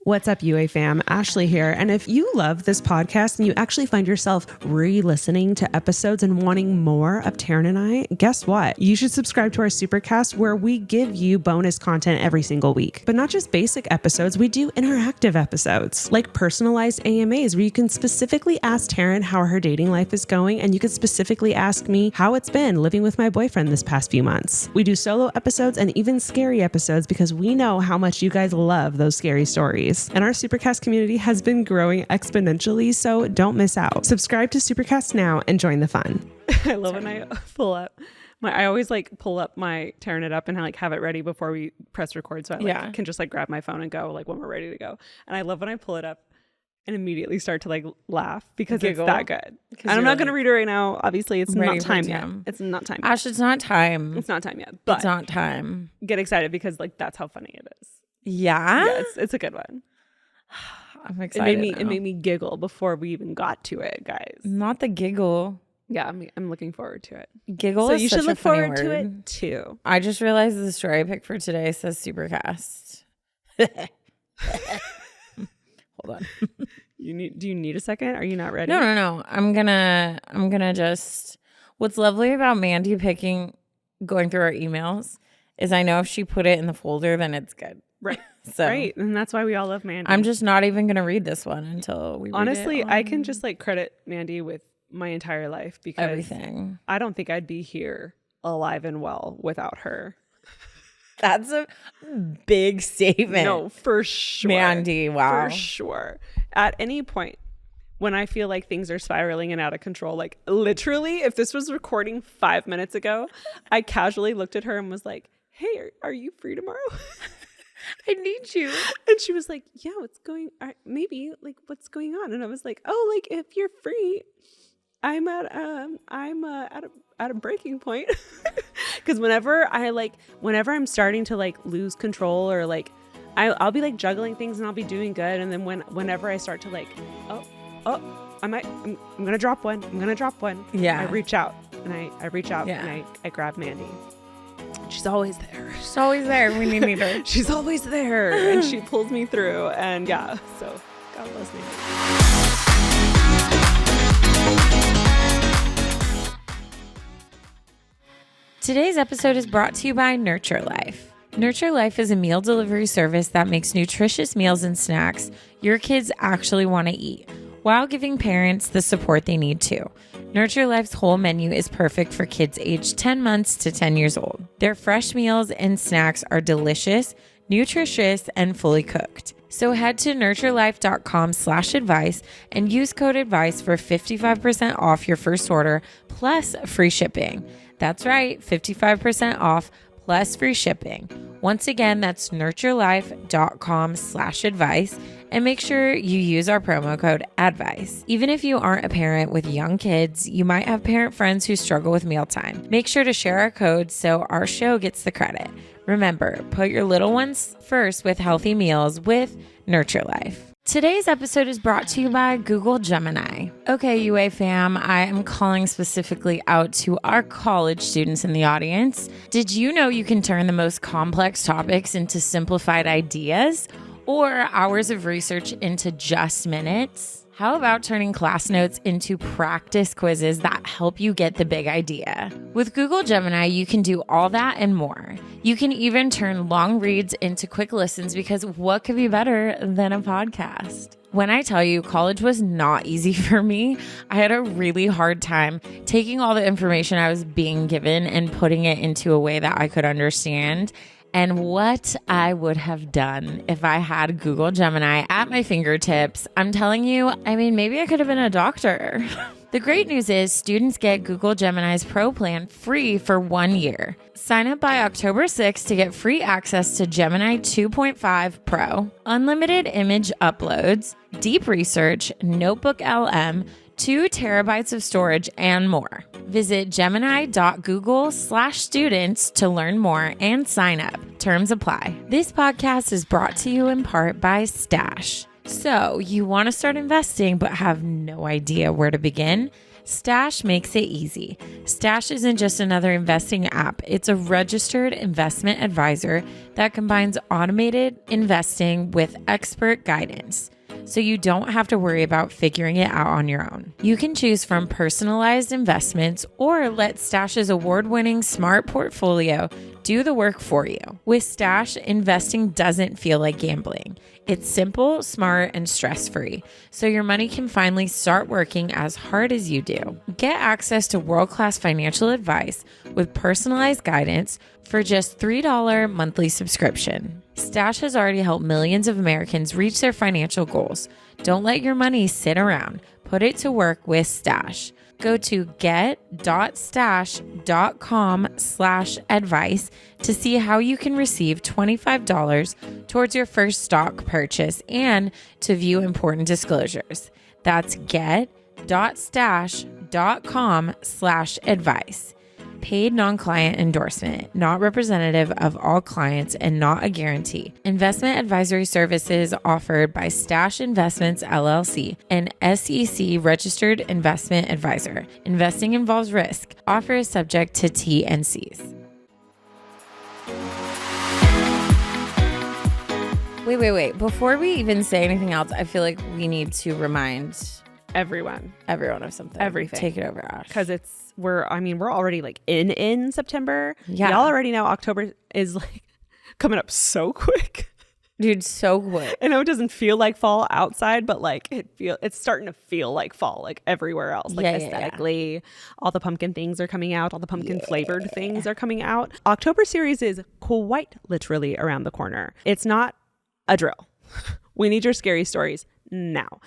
What's up, UA fam? Ashley here. And if you love this podcast and you actually find yourself re-listening to episodes and wanting more of Taryn and I, guess what? You should subscribe to our Supercast where we give you bonus content every single week. But not just basic episodes, we do interactive episodes like personalized AMAs where you can specifically ask Taryn how her dating life is going, and you can specifically ask me how it's been living with my boyfriend this past few months. We do solo episodes and even scary episodes because we know how much you guys love those scary stories. And our Supercast community has been growing exponentially, so don't miss out. Subscribe to Supercast now and join the fun. I love when I pull up I always pull up my Tearing It Up and have it ready before we press record, so I can just grab my phone and go when we're ready to go. And I love when I pull it up and immediately start to laugh because it's that good. And I'm not going to read it right now. Obviously, it's not time yet. It's not time yet. Ash, it's not time. It's not time yet. But it's not time. Get excited because that's how funny it is. Yeah? Yeah, it's a good one. I'm excited. It made me giggle before we even got to it, guys. Not the giggle. Yeah, I'm looking forward to it. Giggle so is you such should look a funny forward word. to it too. I just realized the story I picked for today says Supercast. Hold on. Do you need a second? Are you not ready? No. I'm gonna just. What's lovely about Mandy going through our emails is I know if she put it in the folder, then it's good. Right. So right. And that's why we all love Mandy. I'm just not even gonna read this one until we honestly, read it I can just credit Mandy with my entire life because everything. I don't think I'd be here alive and well without her. That's a big statement. No, for sure. Mandy, wow. For sure. At any point when I feel like things are spiraling and out of control, literally, if this was recording 5 minutes ago, I casually looked at her and was like, hey, are you free tomorrow? I need you. And she was like, yeah, what's going on? Maybe, what's going on? And I was like, oh, if you're free, I'm at a breaking point. Because whenever I'm starting to lose control or I'll be juggling things and I'll be doing good, and then whenever I start to I'm gonna drop one. Yeah. I reach out and I grab Mandy. She's always there. She's always there when you need her. She's always there, and she pulls me through. And yeah, so God bless me. Today's episode is brought to you by Nurture Life. Nurture Life is a meal delivery service that makes nutritious meals and snacks your kids actually want to eat, while giving parents the support they need too. Nurture Life's whole menu is perfect for kids aged 10 months to 10 years old. Their fresh meals and snacks are delicious, nutritious, and fully cooked. So head to nurturelife.com/advice and use code ADVICE for 55% off your first order plus free shipping. That's right, 55% off plus free shipping. Once again, that's nurturelife.com/advice. And make sure you use our promo code ADVICE. Even if you aren't a parent with young kids, you might have parent friends who struggle with mealtime. Make sure to share our code so our show gets the credit. Remember, put your little ones first with healthy meals with Nurture Life. Today's episode is brought to you by Google Gemini. Okay, UA fam, I am calling specifically out to our college students in the audience. Did you know you can turn the most complex topics into simplified ideas? Or hours of research into just minutes? How about turning class notes into practice quizzes that help you get the big idea? With Google Gemini, you can do all that and more. You can even turn long reads into quick listens because what could be better than a podcast? When I tell you college was not easy for me, I had a really hard time taking all the information I was being given and putting it into a way that I could understand. And what I would have done if I had Google Gemini at my fingertips. I'm telling you, maybe I could have been a doctor. The great news is students get Google Gemini's Pro plan free for 1 year. Sign up by October 6th to get free access to Gemini 2.5 Pro, unlimited image uploads, deep research, Notebook LM, 2 terabytes of storage, and more. Visit gemini.google/students to learn more and sign up. Terms apply. This podcast is brought to you in part by Stash. So you want to start investing but have no idea where to begin? Stash makes it easy. Stash isn't just another investing app. It's a registered investment advisor that combines automated investing with expert guidance, so you don't have to worry about figuring it out on your own. You can choose from personalized investments or let Stash's award-winning smart portfolio do the work for you. With Stash, investing doesn't feel like gambling. It's simple, smart, and stress-free, so your money can finally start working as hard as you do. Get access to world-class financial advice with personalized guidance for just $3 monthly subscription. Stash has already helped millions of Americans reach their financial goals. Don't let your money sit around. Put it to work with Stash. Go to get.stash.com/advice to see how you can receive $25 towards your first stock purchase and to view important disclosures. That's get.stash.com/advice. Paid non-client endorsement, not representative of all clients and not a guarantee. Investment advisory services offered by Stash Investments LLC, an SEC registered investment advisor. Investing involves risk. Offer is subject to T&Cs. Wait. Before we even say anything else, I feel like we need to remind everyone of something. Everything. Take it over, Ash. Because we're already like in September. Yeah. Y'all already know October is like coming up so quick. Dude, so quick. I know it doesn't feel like fall outside, but like it's starting to feel like fall like everywhere else. Like aesthetically, all the pumpkin things are coming out. All the pumpkin flavored things are coming out. October series is quite literally around the corner. It's not a drill. We need your scary stories now.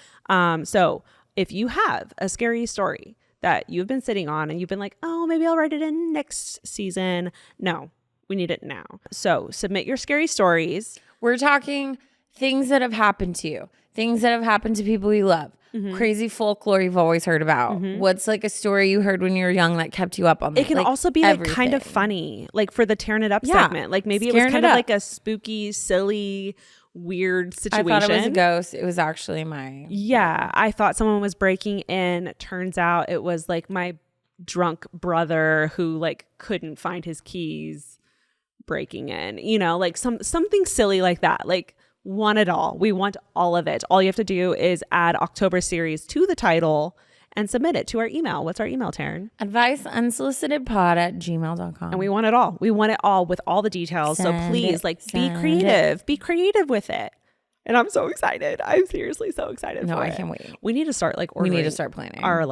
So if you have a scary story that you've been sitting on and you've been like, oh, maybe I'll write it in next season. No, we need it now. So submit your scary stories. We're talking things that have happened to you, things that have happened to people you love, crazy folklore you've always heard about. What's like a story you heard when you were young that kept you up on it can like also be everything. like kind of funny, like for the Tearing It Up segment. Like maybe it was kind of like a spooky, silly, weird situation. I thought it was a ghost. It was actually I thought someone was breaking in. Turns out it was like my drunk brother who like couldn't find his keys breaking in, like something silly like that. Like want it all. We want all of it. All you have to do is add October series to the title and submit it to our email. What's our email, Taryn? adviceunsolicitedpod@gmail.com. And we want it all. We want it all with all the details. So please, be creative. Be creative with it. And I'm so excited. I'm seriously so excited. No, for I it. can't wait. We need to start ordering. We need to start planning our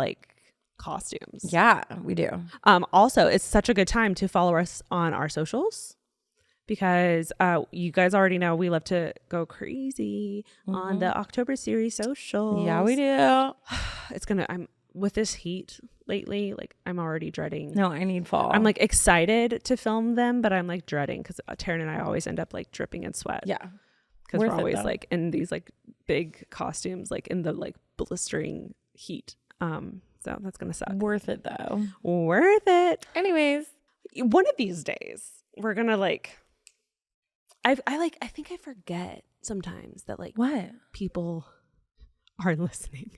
costumes. Yeah, we do. Also, it's such a good time to follow us on our socials because you guys already know we love to go crazy on the October series socials. Yeah, we do. I'm with this heat lately, like I'm already dreading. No, I need fall. I'm like excited to film them, but I'm like dreading because Taryn and I always end up like dripping in sweat. Yeah. Because we're always like in these like big costumes, like in the like blistering heat. So that's gonna suck. Worth it though. Worth it. Anyways, one of these days we're gonna I think I forget sometimes that what people are listening.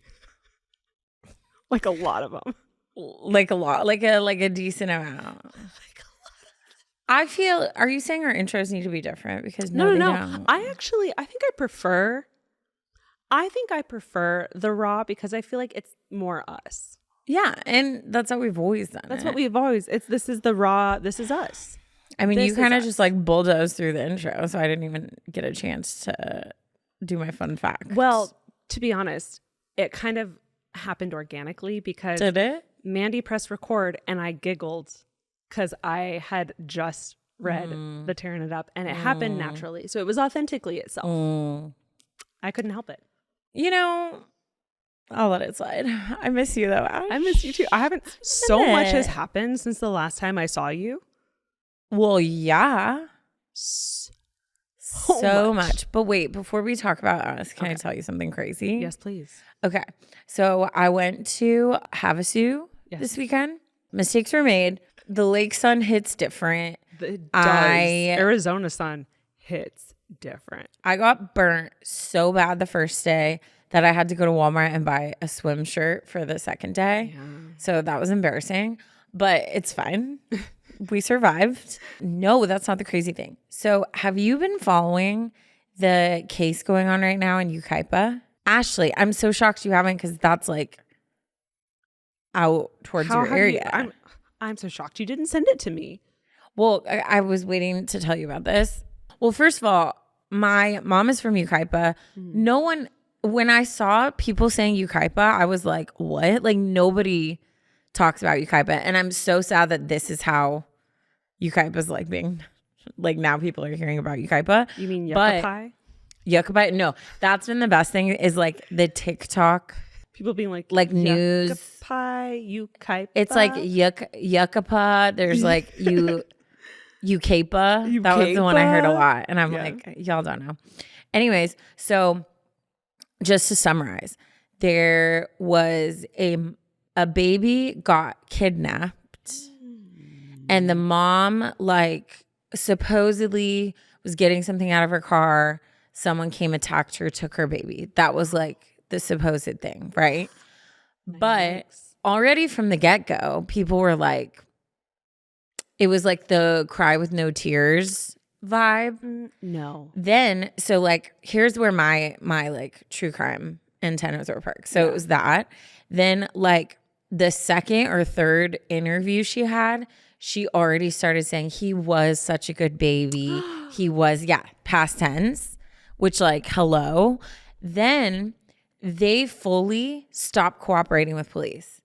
Like a lot of them. Like a lot. Like a decent amount. I feel. Are you saying our intros need to be different? Because no. Don't. I think I prefer the raw because I feel like it's more us. Yeah, and that's what we've always done. That's what we've always. This is the raw. This is us. I mean, you kind of just like bulldozed through the intro, so I didn't even get a chance to do my fun facts. Well, to be honest, it kind of happened organically because did it? Mandy pressed record and I giggled because I had just read the Tearing It Up and it happened naturally. So it was authentically itself. I couldn't help it. I'll let it slide. I miss you though, Ash. I miss you too. So much has happened since the last time I saw you. Well, yeah. So much. But wait, before we talk about us, can I tell you something crazy? Yes, please. Okay. So I went to Havasu this weekend. Mistakes were made. The lake sun hits different. It does. Arizona sun hits different. I got burnt so bad the first day. that I had to go to Walmart and buy a swim shirt for the second day. Yeah. So that was embarrassing, but it's fine. We survived. No, that's not the crazy thing. So have you been following the case going on right now in Yucaipa? Ashley, I'm so shocked you haven't, because that's like out towards your area. I'm so shocked you didn't send it to me. Well, I was waiting to tell you about this. Well, first of all, my mom is from Yucaipa. No one, when I saw people saying Yucaipa, I was like, what? Like, nobody talks about Yucaipa. And I'm so sad that this is how Yucaipa is like being, like, now people are hearing about Yucaipa. You mean yucca pie? Yucca pie? No, that's been the best thing, is like the TikTok. People being like news. Yucca pie, Yucaipa. It's like yucca. There's like Yucaipa. That was the one I heard a lot. And I'm like, y'all don't know. Anyways, so just to summarize, there was a baby got kidnapped, and the mom like supposedly was getting something out of her car. Someone came, attacked her, took her baby. That was like the supposed thing, right? But already from the get-go, people were like, it was like the cry with no tears vibe. No. Then, so like, here's where my like true crime antennas were perked. So it was that. Then like the second or third interview she had, she already started saying he was such a good baby. He was, past tense, which like, hello. Then they fully stopped cooperating with police.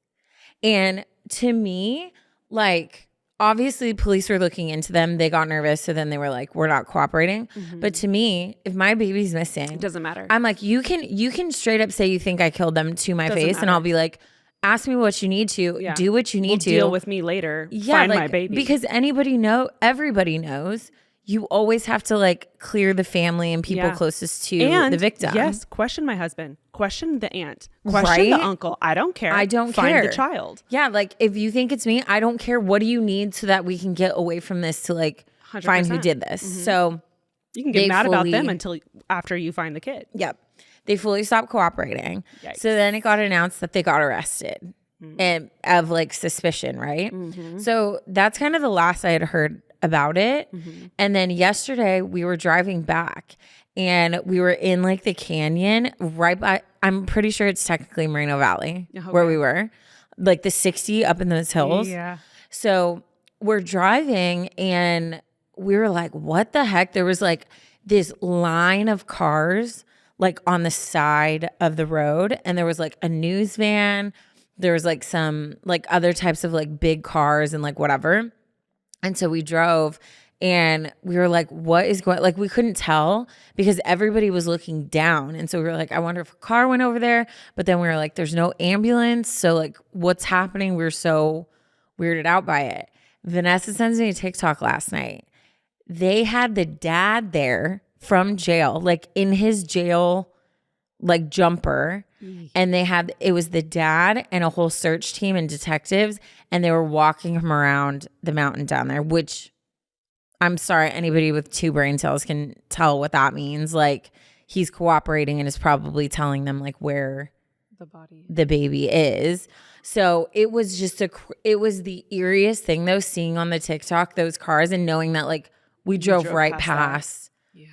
And to me, like, obviously police were looking into them. They got nervous. So then they were like, we're not cooperating. But to me, if my baby's missing, it doesn't matter. I'm like, you can straight up say you think I killed them to my face. Matter. And I'll be like, ask me what you need to, do what you need to. Deal with me later. Find my baby. Because everybody knows you always have to like clear the family and people closest to the victim. Yes. Question my husband. Question the aunt. Question the uncle. I don't care. I don't Find care. the child. Yeah. Like if you think it's me, I don't care. What do you need so that we can get away from this to like 100%. Find who did this? So you can get mad about them until after you find the kid. Yep. They fully stopped cooperating. Yikes. So then it got announced that they got arrested and of like suspicion, right? So that's kind of the last I had heard about it. And then yesterday we were driving back and we were in like the canyon right by, I'm pretty sure it's technically Moreno Valley where we were, like the 60 up in those hills. Yeah. So we're driving and we were like, what the heck? There was like this line of cars like on the side of the road, and there was like a news van. There was like some like other types of like big cars and like whatever. And so we drove and we were like, what is going, like we couldn't tell because everybody was looking down. And so we were like, I wonder if a car went over there. But then we were like, there's no ambulance. So like what's happening? We were so weirded out by it. Vanessa sends me a TikTok last night. They had the dad there from jail, like in his jail, like jumper. And it was the dad and a whole search team and detectives. And they were walking him around the mountain down there, which I'm sorry, anybody with two brain cells can tell what that means. Like he's cooperating and is probably telling them like where the baby is. So it was just it was the eeriest thing though, seeing on the TikTok, those cars and knowing that like we drove right past. Yeah.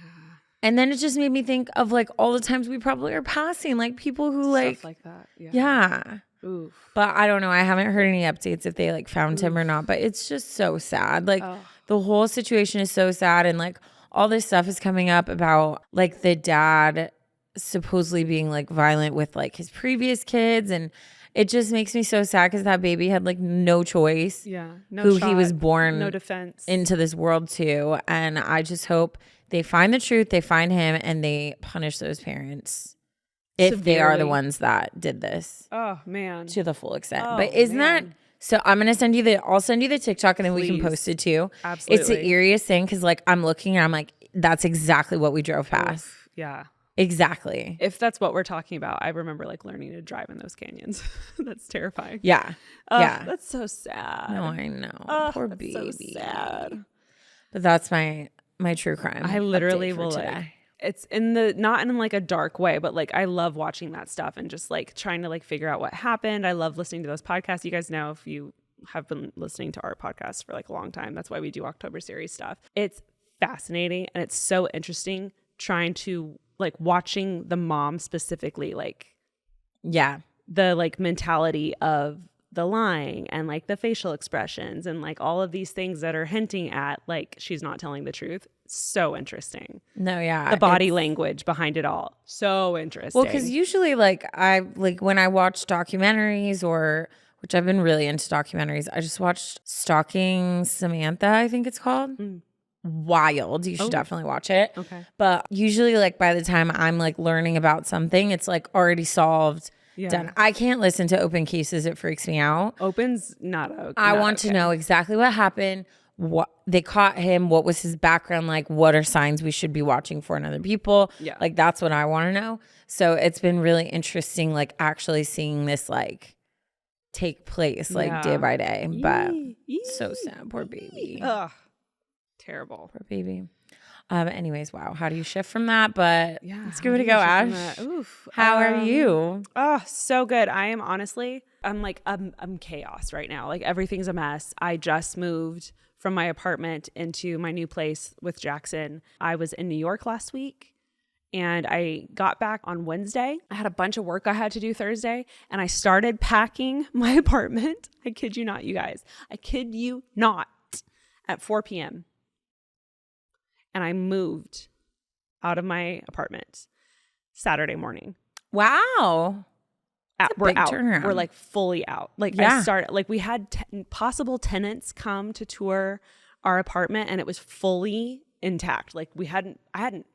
And then it just made me think of like all the times we probably are passing, like people who like, stuff like that. Yeah. Oof. But I don't know. I haven't heard any updates if they like found him or not, but it's just so sad. Like the whole situation is so sad. And like all this stuff is coming up about like the dad supposedly being like violent with like his previous kids. And it just makes me so sad because that baby had like no choice. Yeah. No who shot, he was born no defense into this world to. And I just hope they find the truth, they find him, and they punish those parents if they are the ones that did this. Oh man. To the full extent. But isn't that so? I'll send you the TikTok and then we can post it too. Absolutely. It's the eeriest thing because like I'm looking and I'm like, that's exactly what we drove past. Oof, yeah. Exactly. If that's what we're talking about, I remember like learning to drive in those canyons. That's terrifying. Yeah. Yeah. That's so sad. No, I know. Poor baby. So sad. But that's my true crime. I literally will like it's in the, not in like a dark way, but like I love watching that stuff and just like trying to like figure out what happened. I love listening to those podcasts. You guys know, if you have been listening to our podcast for like a long time, that's why we do October series stuff. It's fascinating and it's so interesting trying to like watching the mom specifically, like the like mentality of the lying and like the facial expressions and like all of these things that are hinting at like she's not telling the truth. So interesting. No, yeah. The body language behind it all. So interesting. Well, because usually like when I watch documentaries, or which I've been really into documentaries, I just watched Stalking Samantha, I think it's called. Wild. You should definitely watch it. Okay. But usually like by the time I'm like learning about something, it's like already solved. Done. I can't listen to open cases. It freaks me out. Open's not okay. I want to know exactly what happened, what they caught him, what was his background like, what are signs we should be watching for in other people. Yeah. Like that's what I want to know. So it's been really interesting, like actually seeing this like take place like day by day. But so sad. Poor baby. Ugh. Terrible. Poor baby. Anyways, wow. How do you shift from that? But let's give it a go, Ash. Oof. How are you? Oh, so good. I am honestly, I'm chaos right now. Like everything's a mess. I just moved from my apartment into my new place with Jackson. I was in New York last week and I got back on Wednesday. I had a bunch of work I had to do Thursday and I started packing my apartment. I kid you not, you guys. I kid you not, at 4 p.m. And I moved out of my apartment Saturday morning. Wow. We're out. Turnaround. We're like fully out. Like I started, like we had possible tenants come to tour our apartment and it was fully intact. Like I hadn't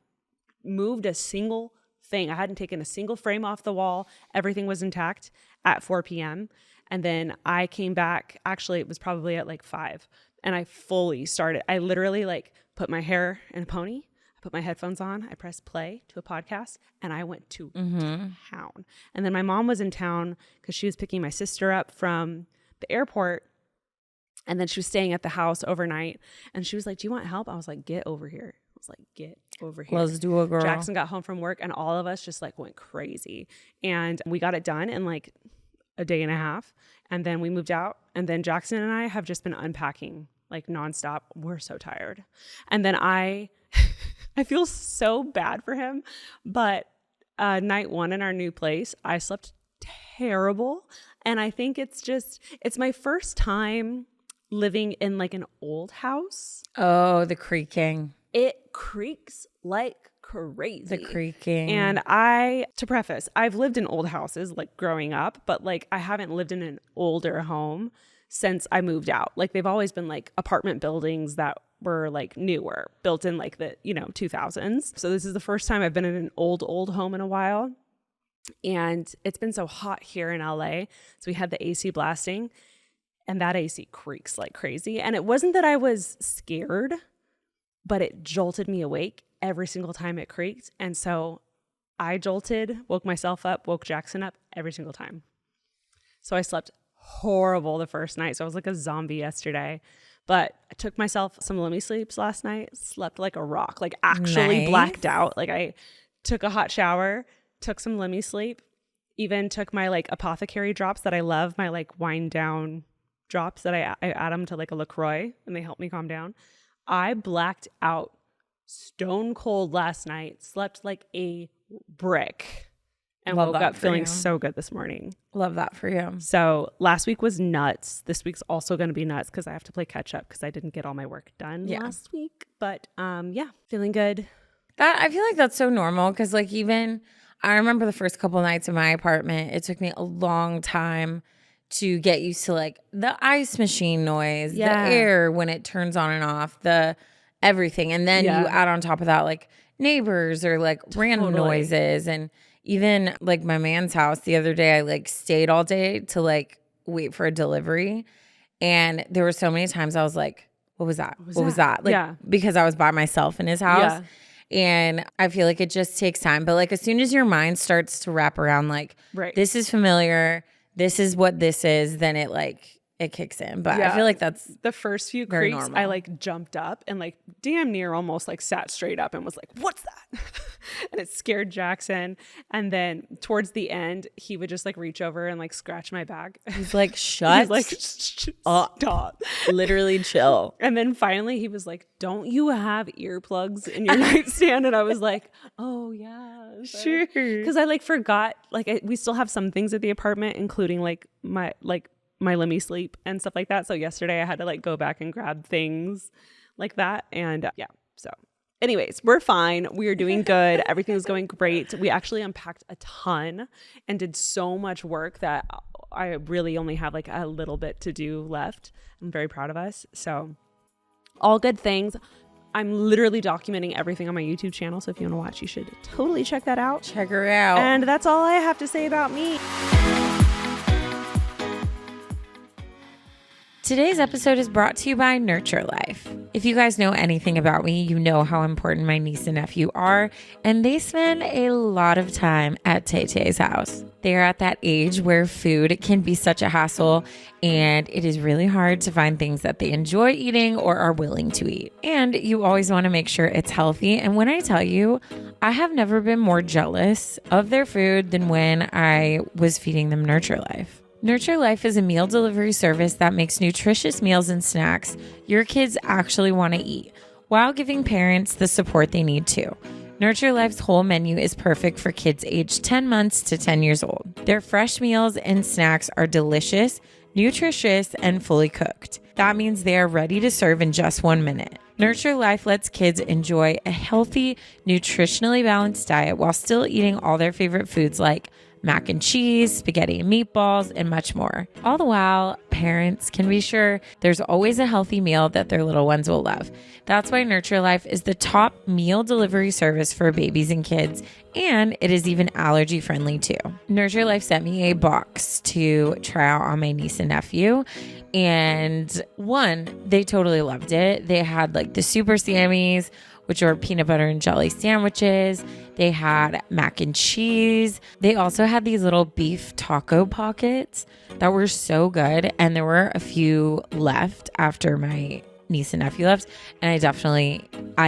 moved a single thing. I hadn't taken a single frame off the wall. Everything was intact at 4 p.m. And then I came back, actually it was probably at like 5. And I fully started. I literally like put my hair in a pony. I put my headphones on. I pressed play to a podcast and I went to town. And then my mom was in town because she was picking my sister up from the airport. And then she was staying at the house overnight. And she was like, do you want help? I was like, get over here. I was like, get over here. Let's do it, girl. Jackson got home from work and all of us just like went crazy. And we got it done in like a day and a half. And then we moved out. And then Jackson and I have just been unpacking like nonstop. We're so tired. And then I feel so bad for him. But night 1 in our new place, I slept terrible. And I think it's my first time living in like an old house. Oh, the creaking. It creaks like crazy. The creaking. And to preface, I've lived in old houses like growing up, but like I haven't lived in an older home since I moved out. Like they've always been like apartment buildings that were like newer, built in like the, 2000s. So this is the first time I've been in an old home in a while. And it's been so hot here in LA. So we had the AC blasting and that AC creaks like crazy. And it wasn't that I was scared, but it jolted me awake every single time it creaked. And so I jolted, woke myself up, woke Jackson up every single time. So I slept horrible the first night. So I was like a zombie yesterday. But I took myself some Lemmy sleeps last night, slept like a rock, like actually blacked out. Like I took a hot shower, took some Lemmy sleep, even took my like apothecary drops that I love, my like wind down drops that I add them to like a LaCroix and they help me calm down. I blacked out stone cold last night, slept like a brick, and woke up feeling so good this morning. Love that for you. So last week was nuts. This week's also going to be nuts because I have to play catch up because I didn't get all my work done last week. But feeling good. That I feel like that's so normal because like even I remember the first couple nights in my apartment, it took me a long time to get used to like the ice machine noise, the air when it turns on and off, the everything. And then you add on top of that like neighbors or like random noises. And even like my man's house the other day, I like stayed all day to like wait for a delivery. And there were so many times I was like, what was that? What was that? Like, because I was by myself in his house. And I feel like it just takes time. But like as soon as your mind starts to wrap around like, this is familiar, this is what this is, then it like it kicks in. But I feel like that's the first few very creaks. normal. I like jumped up and like damn near almost like sat straight up and was like, what's that? And it scared Jackson. And then towards the end, he would just like reach over and like scratch my back. He's like, shut He's like, stop. Literally chill. And then finally he was like, don't you have earplugs in your nightstand? And I was like, oh yeah, Sure. Because I like forgot, like we still have some things at the apartment, including like my Let Me Sleep and stuff like that. So yesterday I had to like go back and grab things like that. And so anyways, we're fine. We are doing good. Everything's going great. We actually unpacked a ton and did so much work that I really only have like a little bit to do left. I'm very proud of us. So all good things. I'm literally documenting everything on my YouTube channel. So if you want to watch, you should totally check that out. Check her out. And that's all I have to say about me. Today's episode is brought to you by Nurture Life. If you guys know anything about me, you know how important my niece and nephew are, and they spend a lot of time at Tay-Tay's house. They are at that age where food can be such a hassle, and it is really hard to find things that they enjoy eating or are willing to eat. And you always want to make sure it's healthy. And when I tell you, I have never been more jealous of their food than when I was feeding them Nurture Life. Nurture Life is a meal delivery service that makes nutritious meals and snacks your kids actually want to eat, while giving parents the support they need too. Nurture Life's whole menu is perfect for kids aged 10 months to 10 years old. Their fresh meals and snacks are delicious, nutritious, and fully cooked. That means they are ready to serve in just 1 minute. Nurture Life lets kids enjoy a healthy, nutritionally balanced diet while still eating all their favorite foods like mac and cheese, spaghetti and meatballs, and much more. All the while, parents can be sure there's always a healthy meal that their little ones will love. That's why Nurture Life is the top meal delivery service for babies and kids, and it is even allergy friendly too. Nurture Life sent me a box to try out on my niece and nephew, and they totally loved it. They had like the Super Sammies, which are peanut butter and jelly sandwiches. They had mac and cheese. They also had these little beef taco pockets that were so good. And there were a few left after my niece and nephew left. And I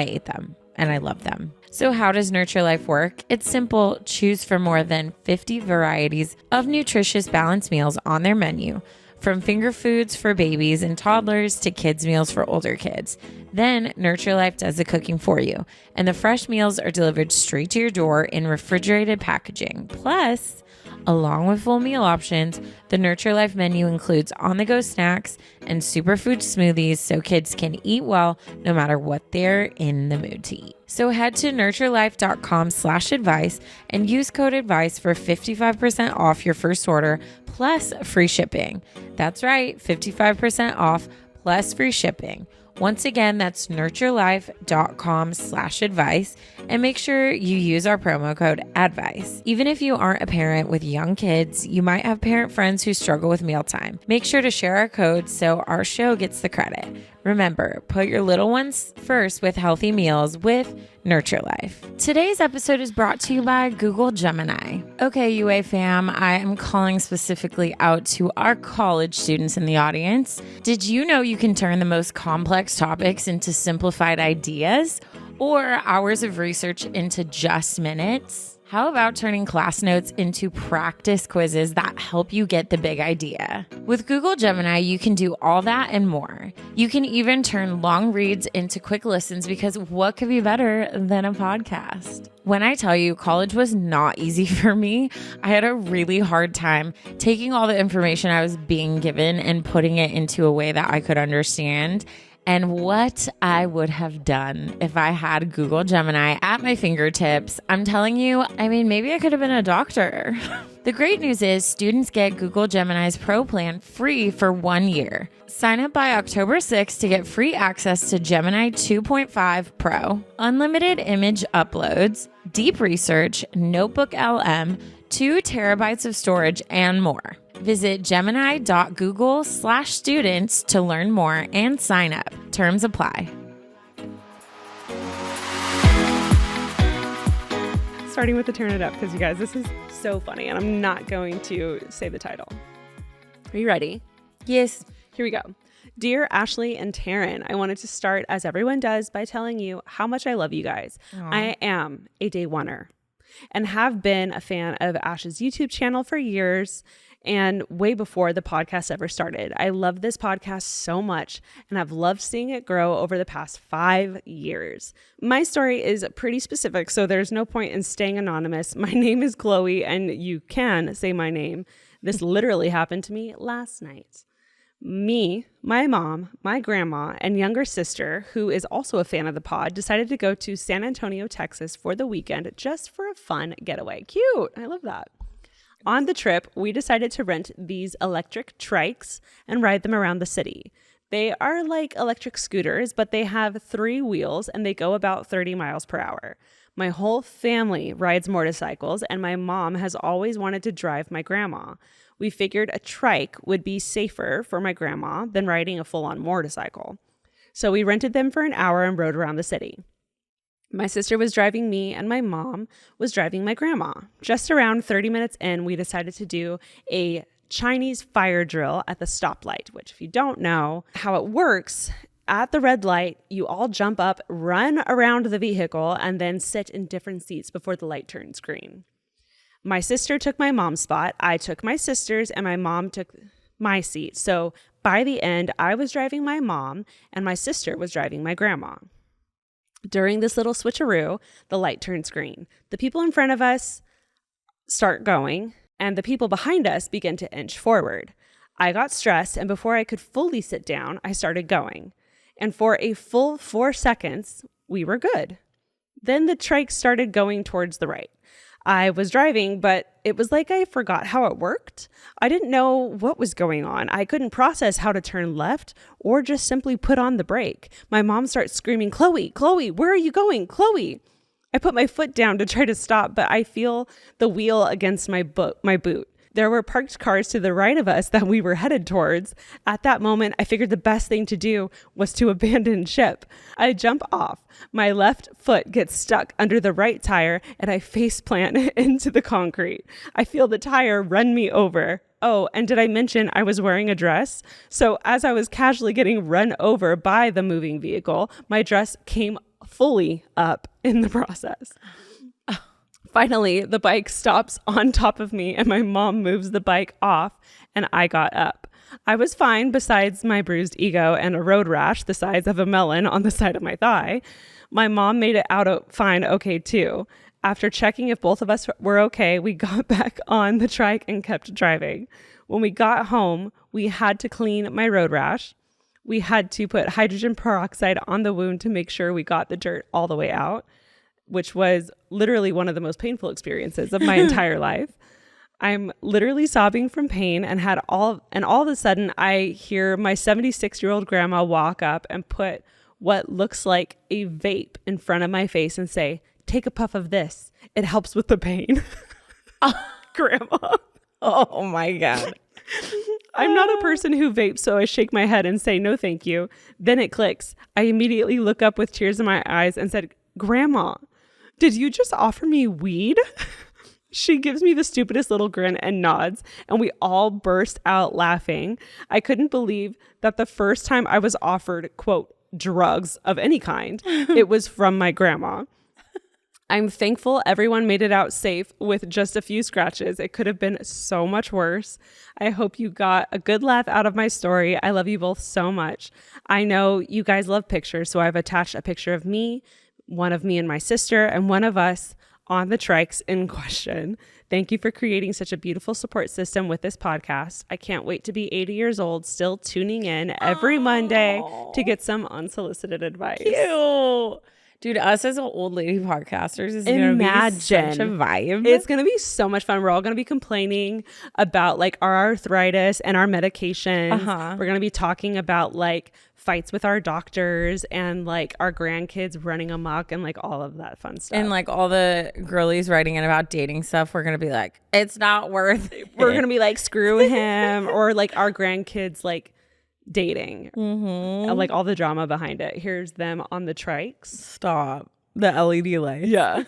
ate them and I love them. So how does Nurture Life work? It's simple. Choose from more than 50 varieties of nutritious balanced meals on their menu, from finger foods for babies and toddlers to kids' meals for older kids. Then Nurture Life does the cooking for you, and the fresh meals are delivered straight to your door in refrigerated packaging. Plus, along with full meal options, the Nurture Life menu includes on-the-go snacks and superfood smoothies so kids can eat well no matter what they're in the mood to eat. So head to nurturelife.com/advice and use code ADVICE for 55% off your first order plus free shipping. That's right, 55% off plus free shipping. Once again, that's nurturelife.com/advice, and make sure you use our promo code ADVICE. Even if you aren't a parent with young kids, you might have parent friends who struggle with mealtime. Make sure to share our code so our show gets the credit. Remember, put your little ones first with healthy meals with Nurture Life. Today's episode is brought to you by Google Gemini. Okay, UA fam, I am calling specifically out to our college students in the audience. Did you know you can turn the most complex topics into simplified ideas, or hours of research into just minutes? How about turning class notes into practice quizzes that help you get the big idea? With Google Gemini, you can do all that and more. You can even turn long reads into quick listens, because what could be better than a podcast? When I tell you college was not easy for me, I had a really hard time taking all the information I was being given and putting it into a way that I could understand. And what I would have done if I had Google Gemini at my fingertips, I'm telling you, maybe I could have been a doctor. The great news is students get Google Gemini's Pro plan free for 1 year. Sign up by October 6th to get free access to Gemini 2.5 Pro, unlimited image uploads, deep research, Notebook LM, 2 terabytes of storage, and more. Visit gemini.google/students to learn more and sign up. Terms apply. Starting with the turn it up, because you guys, this is so funny, and I'm not going to say the title. Are you ready? Yes. Here we go. Dear Ashley and Taryn, I wanted to start, as everyone does, by telling you how much I love you guys. Aww. I am a day oneer and have been a fan of Ash's YouTube channel for years and way before the podcast ever started. I love this podcast so much and I've loved seeing it grow over the past 5 years. My story is pretty specific, so there's no point in staying anonymous. My name is Chloe and you can say my name. This literally happened to me last night. Me, my mom, my grandma, and younger sister, who is also a fan of the pod, decided to go to San Antonio, Texas for the weekend just for a fun getaway. Cute. I love that. On the trip, we decided to rent these electric trikes and ride them around the city. They are like electric scooters, but they have 3 wheels and they go about 30 miles per hour. My whole family rides motorcycles, and my mom has always wanted to drive my grandma. We figured a trike would be safer for my grandma than riding a full-on motorcycle. So we rented them for an hour and rode around the city. My sister was driving me and my mom was driving my grandma. Just around 30 minutes in, we decided to do a Chinese fire drill at the stoplight, which if you don't know how it works, at the red light, you all jump up, run around the vehicle, and then sit in different seats before the light turns green. My sister took my mom's spot, I took my sister's, and my mom took my seat. So by the end, I was driving my mom and my sister was driving my grandma. During this little switcheroo, the light turns green. The people in front of us start going, and the people behind us begin to inch forward. I got stressed, and before I could fully sit down, I started going. And for a full 4 seconds, we were good. Then the trike started going towards the right. I was driving, but it was like I forgot how it worked. I didn't know what was going on. I couldn't process how to turn left or just simply put on the brake. My mom starts screaming, Chloe, where are you going? Chloe. I put my foot down to try to stop, but I feel the wheel against my boot. There were parked cars to the right of us that we were headed towards. At that moment, I figured the best thing to do was to abandon ship. I jump off. My left foot gets stuck under the right tire and I face plant into the concrete. I feel the tire run me over. Oh, and did I mention I was wearing a dress? So as I was casually getting run over by the moving vehicle, my dress came fully up in the process. Finally, the bike stops on top of me and my mom moves the bike off and I got up. I was fine besides my bruised ego and a road rash the size of a melon on the side of my thigh. My mom made it out fine okay too. After checking if both of us were okay, we got back on the trike and kept driving. When we got home, we had to clean my road rash. We had to put hydrogen peroxide on the wound to make sure we got the dirt all the way out, which was literally one of the most painful experiences of my entire life. I'm literally sobbing from pain and all of a sudden I hear my 76-year-old grandma walk up and put what looks like a vape in front of my face and say, take a puff of this. It helps with the pain. Grandma. Oh my God. I'm not a person who vapes, so I shake my head and say, no, thank you. Then it clicks. I immediately look up with tears in my eyes and said, Grandma, did you just offer me weed? She gives me the stupidest little grin and nods, and we all burst out laughing. I couldn't believe that the first time I was offered, quote, drugs of any kind, it was from my grandma. I'm thankful everyone made it out safe with just a few scratches. It could have been so much worse. I hope you got a good laugh out of my story. I love you both so much. I know you guys love pictures, so I've attached a picture of me, one of me and my sister, and one of us on the trikes in question. Thank you for creating such a beautiful support system with this podcast. I can't wait to be 80 years old, still tuning in every Monday to get some unsolicited advice. Cute. Dude, us as old lady podcasters is going to be such a vibe. It's going to be so much fun. We're all going to be complaining about like our arthritis and our medications. We're going to be talking about like fights with our doctors and like our grandkids running amok and like all of that fun stuff. And like all the girlies writing in about dating stuff, we're going to be like, it's not worth it. We're going to be like, screw him. Or like our grandkids like dating, like all the drama behind it. Here's them on the trikes. Stop. The LED lights. Yeah.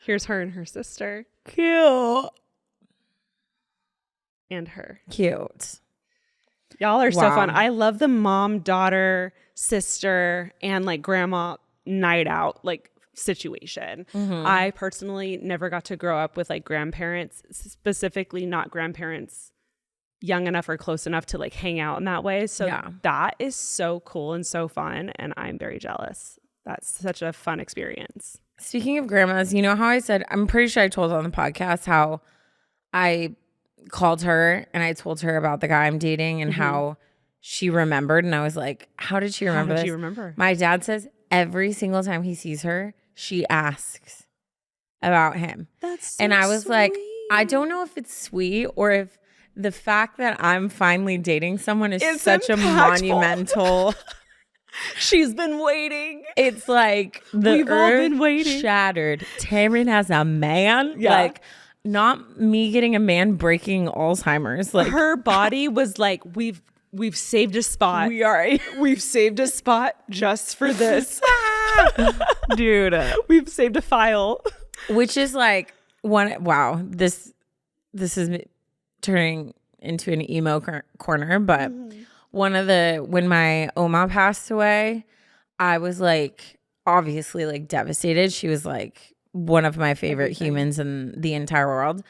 Here's her and her sister. Cute. And her. Cute. Y'all are so Wow. fun. I love the mom, daughter, sister, and like grandma night out like situation. I personally never got to grow up with like grandparents, specifically not grandparents young enough or close enough to like hang out in that way. So that is so cool and so fun. And I'm very jealous. That's such a fun experience. Speaking of grandmas, you know how I said, I'm pretty sure I told on the podcast how I called her and I told her about the guy I'm dating and how she remembered. And I was like, how did she remember this? How did you remember? My dad says every single time he sees her, she asks about him. That's so and I was sweet. like, I don't know if it's sweet or if the fact that I'm finally dating someone is It's such impactful. a monumental. She's been waiting. It's like We've all been waiting. Shattered. Taryn has a man. Yeah. Like not me getting a man breaking Alzheimer's. Like Her body was like, we've saved a spot. We've saved a spot just for this. dude. We've saved a file. Which is like wow, this is turning into an emo corner, but when my Oma passed away, I was like obviously like devastated. She was like one of my favorite humans in the entire world.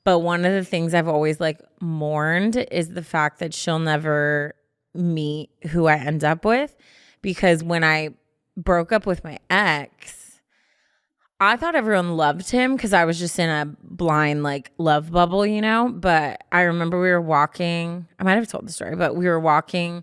But one of the things I've always like mourned is the fact that she'll never meet who I end up with, because when I broke up with my ex, I thought everyone loved him because I was just in a blind like love bubble, you know? But I remember we were walking, I might have told the story, but we were walking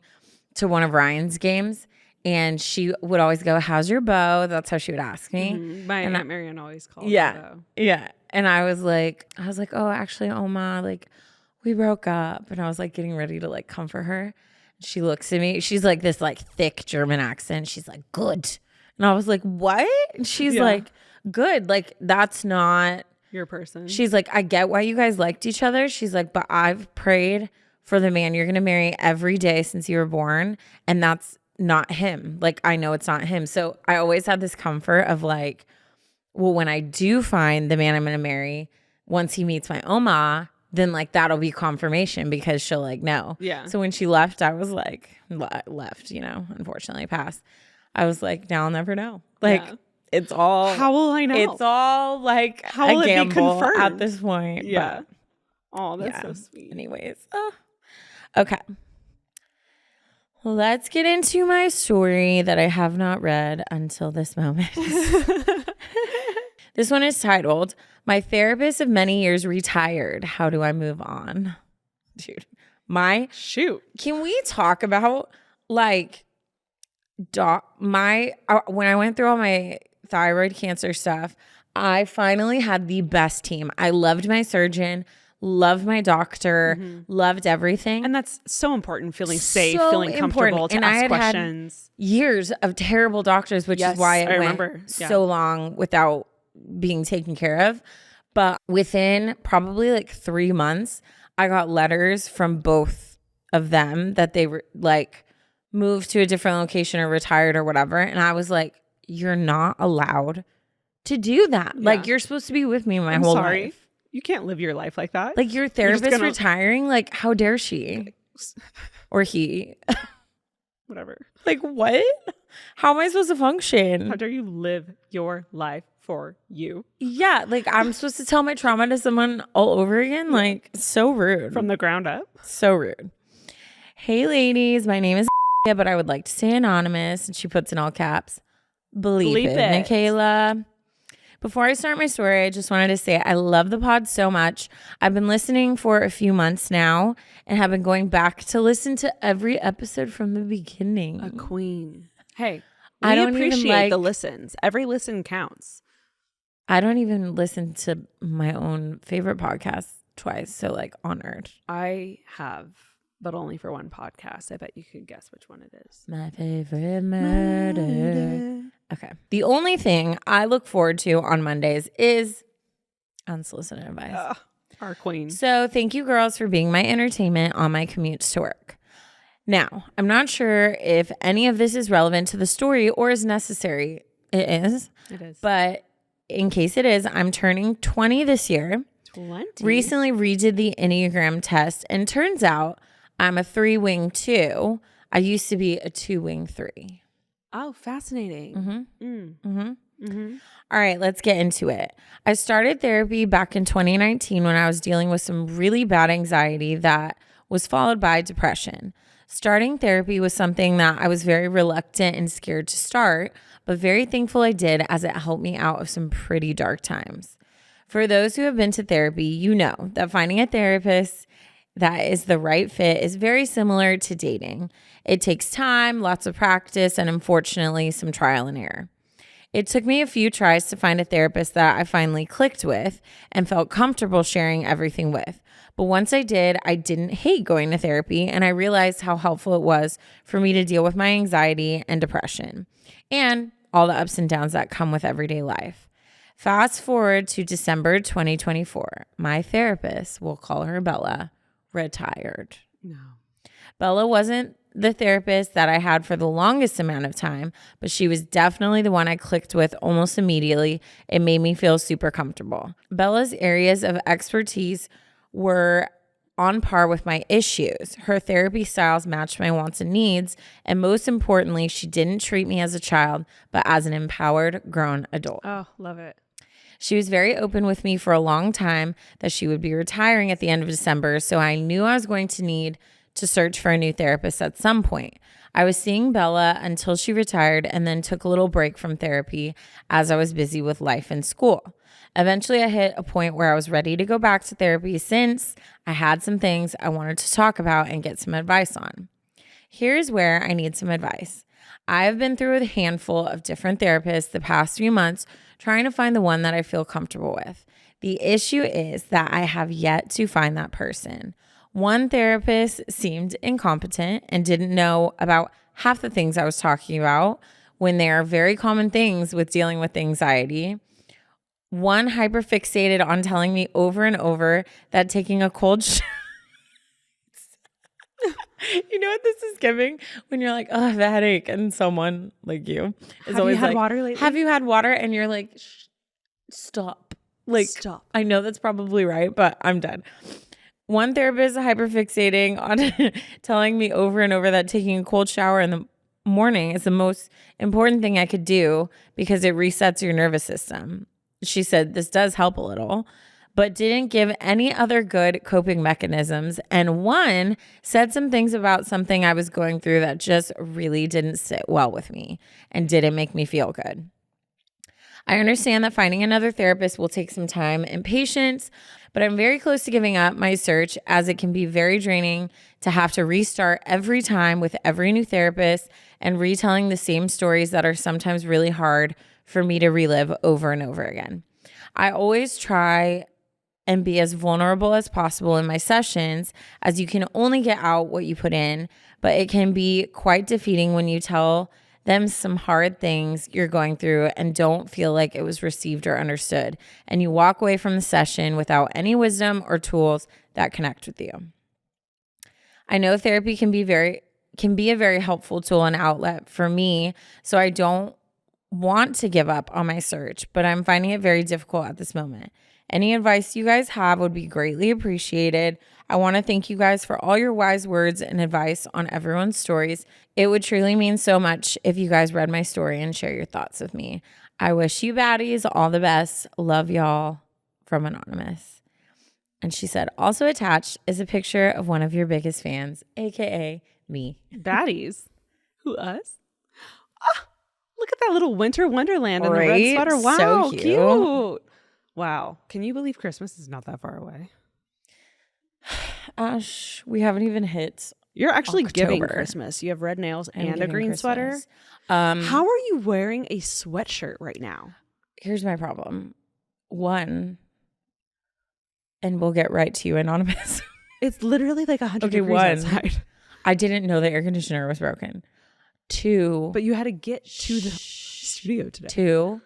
to one of Ryan's games and she would always go, how's your beau? That's how she would ask me. My Aunt Marianne always called her, Yeah. though. Yeah. And I was like, oh, actually, Oma, like we broke up. And I was like getting ready to like comfort her. She looks at me. She's like this like thick German accent. She's like, good. And I was like, what? And she's like, good. Like that's not Your person. She's like, I get why you guys liked each other. She's like, but I've prayed for the man you're going to marry every day since you were born. And that's not him. Like, I know it's not him. So I always had this comfort of like, well, when I do find the man I'm going to marry, once he meets my Oma, then like that'll be confirmation because she'll like know. Yeah. So when she left, I was like, left, you know, unfortunately passed. I was like, now I'll never know. Like, it's all. How will I know? It's all like How will a it be gamble confirmed? at this point. Yeah. But, Oh, that's so sweet. anyways. Okay. Let's get into my story that I have not read until this moment. This one is titled, My Therapist of Many Years Retired. How do I move on? Dude, Shoot. can we talk about like when I went through all my thyroid cancer stuff, I finally had the best team. I loved my surgeon, loved my doctor, loved everything. And that's so important, feeling safe, So feeling comfortable important. to And I ask had questions. years of terrible doctors, which Yes, is why I it remember. went Yeah. so long without being taken care of. But within probably like 3 months, I got letters from both of them that they were like moved to a different location or retired or whatever. And I was like, you're not allowed to do that. Yeah. Like, you're supposed to be with me my I'm whole sorry. life. You can't live your life like that. Like, your therapist gonna- retiring? Like, how dare she? Or he? Whatever. Like, what? How am I supposed to function? How dare you live your life for you? Yeah, like I'm supposed to tell my trauma to someone all over again? Like, so rude. From the ground up. So rude. Hey, ladies, my name is but I would like to stay anonymous. And she puts in all caps, Bleep it, Michaela. Before I start my story, I just wanted to say I love the pod so much. I've been listening for a few months now and have been going back to listen to every episode from the beginning. A queen. Hey, I don't even appreciate like- the listens. Every listen counts. I don't even listen to my own favorite podcast twice. So, like, honored. I have, but only for one podcast. I bet you could guess which one it is. My favorite murder. Okay. The only thing I look forward to on Mondays is unsolicited advice. Our queen. So thank you, girls, for being my entertainment on my commutes to work. Now, I'm not sure if any of this is relevant to the story or is necessary. It is. It is. But in case it is, I'm turning 20 this year. 20. Recently redid the Enneagram test, and turns out I'm a 3-wing 2. I used to be a 2-wing 3. Oh, fascinating. All right, let's get into it. I started therapy back in 2019 when I was dealing with some really bad anxiety that was followed by depression. Starting therapy was something that I was very reluctant and scared to start, but very thankful I did as it helped me out of some pretty dark times. For those who have been to therapy, you know that finding a therapist that is the right fit is very similar to dating. It takes time, lots of practice, and unfortunately, some trial and error. It took me a few tries to find a therapist that I finally clicked with and felt comfortable sharing everything with. But once I did, I didn't hate going to therapy, and I realized how helpful it was for me to deal with my anxiety and depression and all the ups and downs that come with everyday life. Fast forward to December 2024. My therapist, we'll call her Bella, retired. No. Bella wasn't the therapist that I had for the longest amount of time, but she was definitely the one I clicked with almost immediately. It made me feel super comfortable. Bella's areas of expertise were on par with my issues. Her therapy styles matched my wants and needs, and most importantly, she didn't treat me as a child, but as an empowered, grown adult. Oh, love it. She was very open with me for a long time that she would be retiring at the end of December, so I knew I was going to need to search for a new therapist at some point. I was seeing Bella until she retired and then took a little break from therapy as I was busy with life and school. Eventually, I hit a point where I was ready to go back to therapy since I had some things I wanted to talk about and get some advice on. Here's where I need some advice. I've been through a handful of different therapists the past few months trying to find the one that I feel comfortable with. The issue is that I have yet to find that person. One therapist seemed incompetent and didn't know about half the things I was talking about when they are very common things with dealing with anxiety. One hyperfixated on telling me over and over that taking a cold shower. You know what this is giving? When you're like, oh, I have a headache, and someone like you is Have always you had like, water lately? have you had water? And you're like, stop. Like, Stop. I know that's probably right, but I'm done. One therapist hyperfixating on telling me over and over that taking a cold shower in the morning is the most important thing I could do because it resets your nervous system. She said this does help a little, but didn't give any other good coping mechanisms. And one said some things about something I was going through that just really didn't sit well with me and didn't make me feel good. I understand that finding another therapist will take some time and patience, but I'm very close to giving up my search as it can be very draining to have to restart every time with every new therapist and retelling the same stories that are sometimes really hard for me to relive over and over again. I always try and be as vulnerable as possible in my sessions, as you can only get out what you put in, but it can be quite defeating when you tell them some hard things you're going through and don't feel like it was received or understood, and you walk away from the session without any wisdom or tools that connect with you. I know therapy can be a very helpful tool and outlet for me, so I don't want to give up on my search, but I'm finding it very difficult at this moment. Any advice you guys have would be greatly appreciated. I want to thank you guys for all your wise words and advice on everyone's stories. It would truly mean so much if you guys read my story and share your thoughts with me. I wish you baddies all the best. Love y'all. From Anonymous. And she said, also attached is a picture of one of your biggest fans, aka me. Baddies. Who, us? Ah, look at that little winter wonderland in the red Right? sweater. Wow, So cute. Wow. Can you believe Christmas is not that far away? Ash, we haven't even hit. You're actually giving October. Christmas. You have red nails I'm and a giving green sweater. Christmas. How are you wearing a sweatshirt right now? Here's my problem. One, and we'll get right to you, Anonymous. It's literally like 100 Okay, degrees one. outside. I didn't know the air conditioner was broken. Two, But you had to get to the studio today.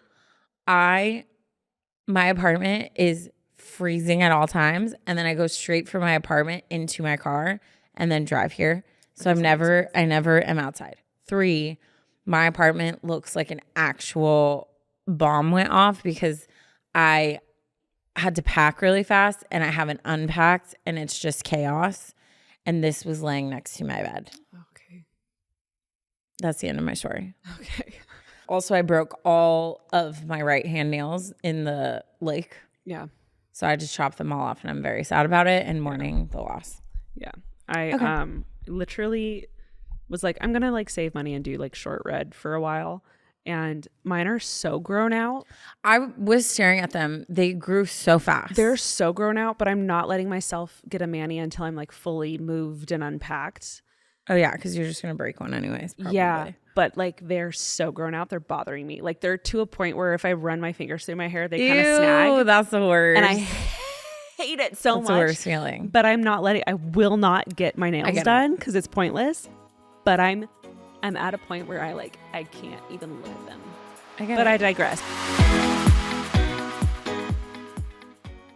my apartment is freezing at all times, and then I go straight from my apartment into my car and then drive here. So I never am outside. 3, my apartment looks like an actual bomb went off because I had to pack really fast and I haven't unpacked and it's just chaos. and this was laying next to my bed. Okay. That's the end of my story. Okay. Also, I broke all of my right hand nails in the lake. Yeah. So I just chopped them all off, and I'm very sad about it and mourning the loss. Yeah. I literally was like, I'm going to like save money and do like short red for a while. And mine are so grown out. I was staring at them. They grew so fast. They're so grown out, but I'm not letting myself get a mani until I'm like fully moved and unpacked. Oh, yeah, because you're just going to break one anyways. Probably. Yeah, but like they're so grown out. They're bothering me. Like they're to a point where if I run my fingers through my hair, they kind of snag. Ew, that's the worst. And I hate it so much. That's the worst feeling. But I'm not letting, I will not get my nails done because it's pointless. But I'm at a point where I can't even look at them. I digress.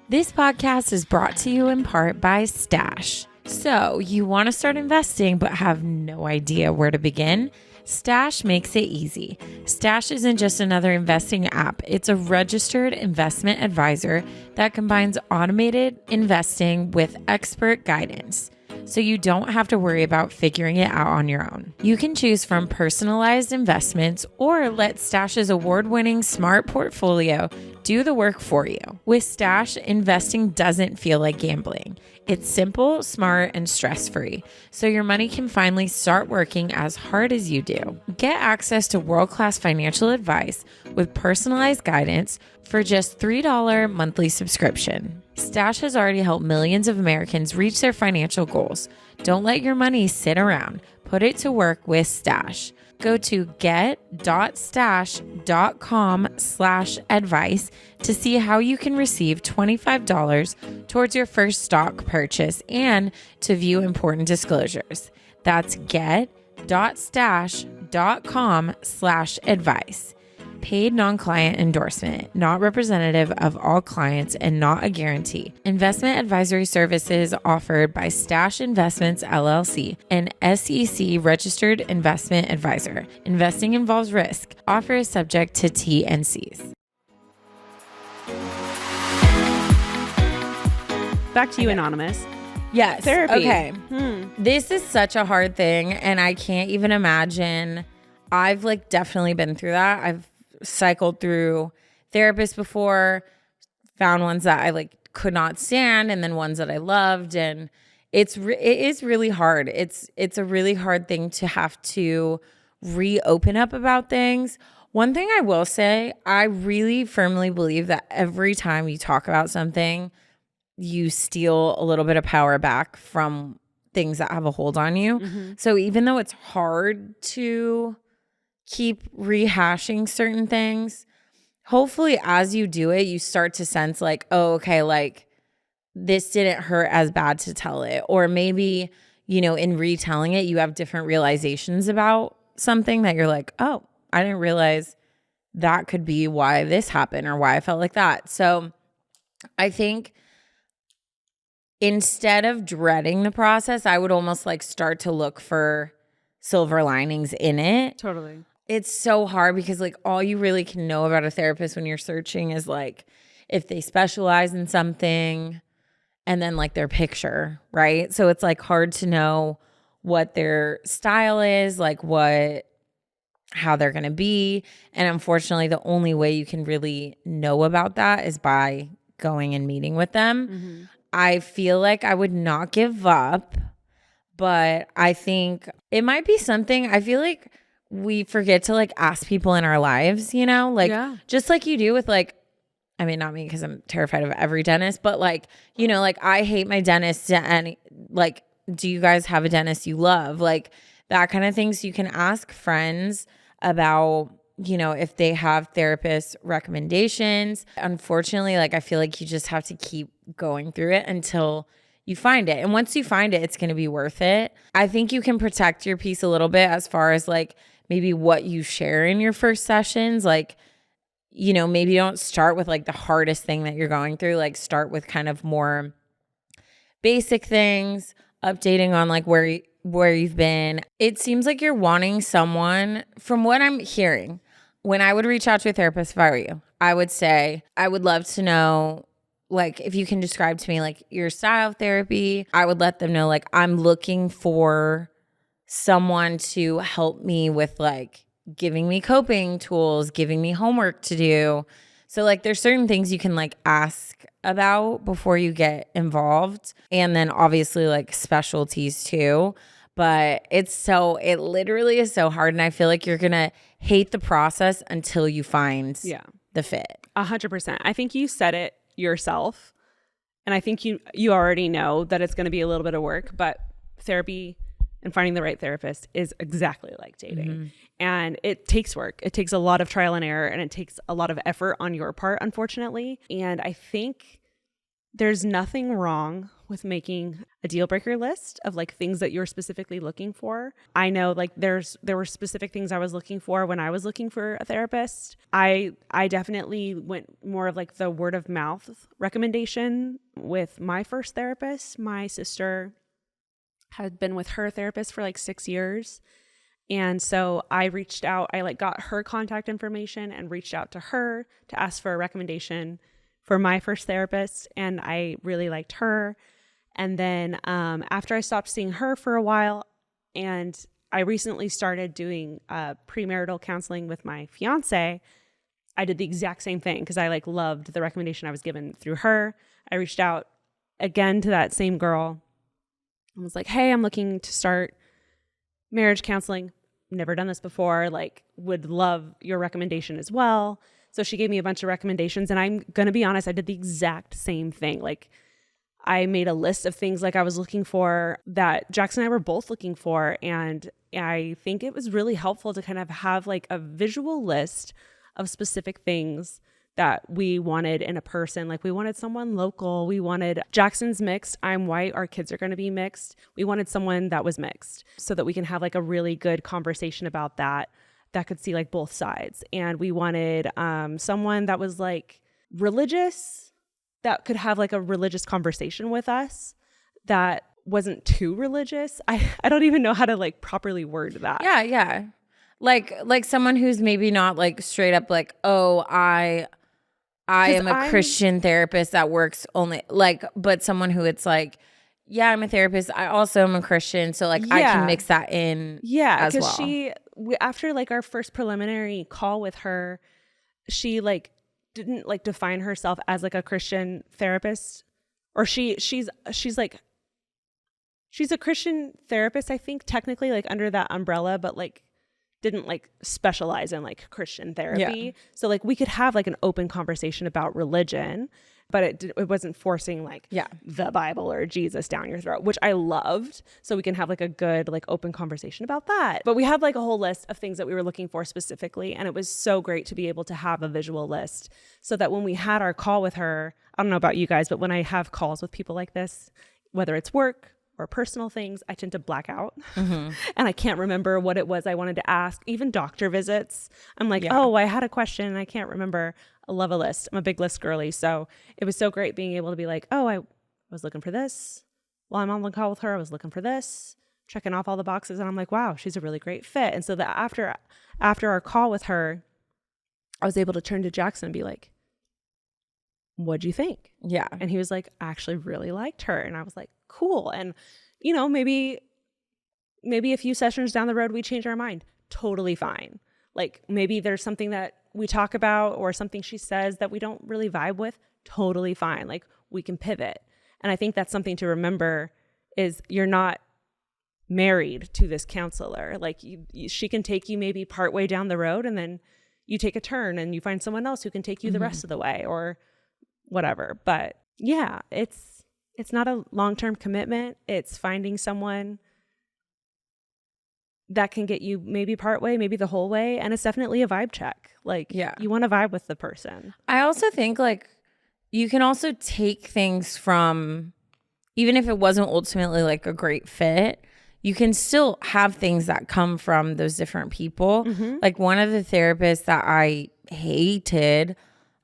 This podcast is brought to you in part by Stash. So you want to start investing but have no idea where to begin? Stash makes it easy. Stash isn't just another investing app. It's a registered investment advisor that combines automated investing with expert guidance, so you don't have to worry about figuring it out on your own. You can choose from personalized investments or let Stash's award-winning smart portfolio do the work for you. With Stash, investing doesn't feel like gambling. It's simple, smart, and stress-free, so your money can finally start working as hard as you do. Get access to world-class financial advice with personalized guidance for just $3 monthly subscription. Stash has already helped millions of Americans reach their financial goals. Don't let your money sit around. Put it to work with Stash. Go to get.stash.com/advice to see how you can receive $25 towards your first stock purchase and to view important disclosures. That's get.stash.com/advice. Paid non-client endorsement, not representative of all clients and not a guarantee. Investment advisory services offered by Stash Investments LLC, an SEC registered investment advisor. Investing involves risk. Offer is subject to T&Cs. Back to you, Anonymous. Yes. Therapy. Okay. This is such a hard thing, and I can't even imagine. I've definitely been through that. I've cycled through therapists before, found ones that I could not stand, and then ones that I loved, and it is really hard. It's a really hard thing to have to reopen up about things. One thing I will say, I really firmly believe that every time you talk about something, you steal a little bit of power back from things that have a hold on you. Mm-hmm. So even though it's hard to keep rehashing certain things, hopefully as you do it, you start to sense oh, okay, this didn't hurt as bad to tell it. Or maybe, in retelling it, you have different realizations about something that you're oh, I didn't realize that could be why this happened or why I felt like that. So I think instead of dreading the process, I would almost start to look for silver linings in it. Totally. It's so hard because all you really can know about a therapist when you're searching is if they specialize in something and then their picture, right? So it's hard to know what their style is, how they're going to be. And unfortunately, the only way you can really know about that is by going and meeting with them. Mm-hmm. I feel I would not give up, but I think it might be something. I feel we forget to ask people in our lives, yeah. Just like you do with I mean, not me because I'm terrified of every dentist, but I hate my dentist, and do you guys have a dentist you love? That kind of thing. So you can ask friends about, if they have therapist recommendations. Unfortunately, I feel you just have to keep going through it until you find it. And once you find it, it's going to be worth it. I think you can protect your peace a little bit as far as maybe what you share in your first sessions. Maybe don't start with the hardest thing that you're going through. Start with kind of more basic things, updating on where you've been. It seems you're wanting someone, from what I'm hearing, when I would reach out to a therapist, if I were you, I would say, I would love to know, like, if you can describe to me like your style of therapy, I would let them know like I'm looking for someone to help me with like giving me coping tools, giving me homework to do. So like there's certain things you can like ask about before you get involved. And then obviously like specialties too. But it literally is so hard. And I feel like you're going to hate the process until you find the fit. 100%. I think you said it yourself. And I think you already know that it's going to be a little bit of work, but therapy and finding the right therapist is exactly like dating. Mm-hmm. And it takes work. It takes a lot of trial and error, and it takes a lot of effort on your part, unfortunately. And I think there's nothing wrong with making a deal breaker list of like things that you're specifically looking for. I know like there were specific things I was looking for when I was looking for a therapist. I definitely went more of like the word of mouth recommendation with my first therapist. My sister had been with her therapist for like 6 years. And so I reached out, I like got her contact information and reached out to her to ask for a recommendation for my first therapist. And I really liked her. And then after I stopped seeing her for a while, and I recently started doing premarital counseling with my fiance, I did the exact same thing because I like loved the recommendation I was given through her. I reached out again to that same girl. I was like, hey, I'm looking to start marriage counseling. Never done this before. Like, would love your recommendation as well. So she gave me a bunch of recommendations. And I'm going to be honest, I did the exact same thing. Like, I made a list of things like I was looking for that Jackson and I were both looking for. And I think it was really helpful to kind of have like a visual list of specific things that we wanted in a person. Like we wanted someone local. We wanted Jackson's mixed. I'm white. Our kids are going to be mixed. We wanted someone that was mixed so that we can have like a really good conversation about that could see like both sides. And we wanted someone that was like religious, that could have like a religious conversation with us, that wasn't too religious. I don't even know how to like properly word that. Yeah. Like someone who's maybe not like straight up like, oh, I am a Christian therapist that works only like, but someone who it's like, yeah, I'm a therapist. I also am a Christian. So like I can mix that in as well. Because after like our first preliminary call with her, she like didn't like define herself as like a Christian therapist, or she's a Christian therapist, I think technically like under that umbrella, but like didn't like specialize in like Christian therapy. Yeah. So like we could have like an open conversation about religion, but it wasn't forcing like the Bible or Jesus down your throat, which I loved. So we can have like a good like open conversation about that. But we had like a whole list of things that we were looking for specifically. And it was so great to be able to have a visual list so that when we had our call with her, I don't know about you guys, but when I have calls with people like this, whether it's work or personal things, I tend to black out. Mm-hmm. And I can't remember what it was I wanted to ask. Even doctor visits, I'm like, oh, I had a question and I can't remember. I love a list. I'm a big list girly. So it was so great being able to be like, oh, I was looking for this. While I'm on the call with her, I was looking for this, checking off all the boxes. And I'm like, wow, she's a really great fit. And so that after our call with her, I was able to turn to Jackson and be like, what'd you think? Yeah. And he was like, I actually really liked her. And I was like, cool. And, you know, maybe a few sessions down the road, we change our mind. Totally fine. Like maybe there's something that we talk about or something she says that we don't really vibe with. Totally fine. Like we can pivot. And I think that's something to remember is you're not married to this counselor. Like she can take you maybe partway down the road and then you take a turn and you find someone else who can take you the rest of the way or whatever. But yeah, it's not a long-term commitment. It's finding someone that can get you maybe part way, maybe the whole way. And it's definitely a vibe check. Like you want to vibe with the person. I also think like you can also take things from, even if it wasn't ultimately like a great fit, you can still have things that come from those different people. Mm-hmm. Like one of the therapists that I hated,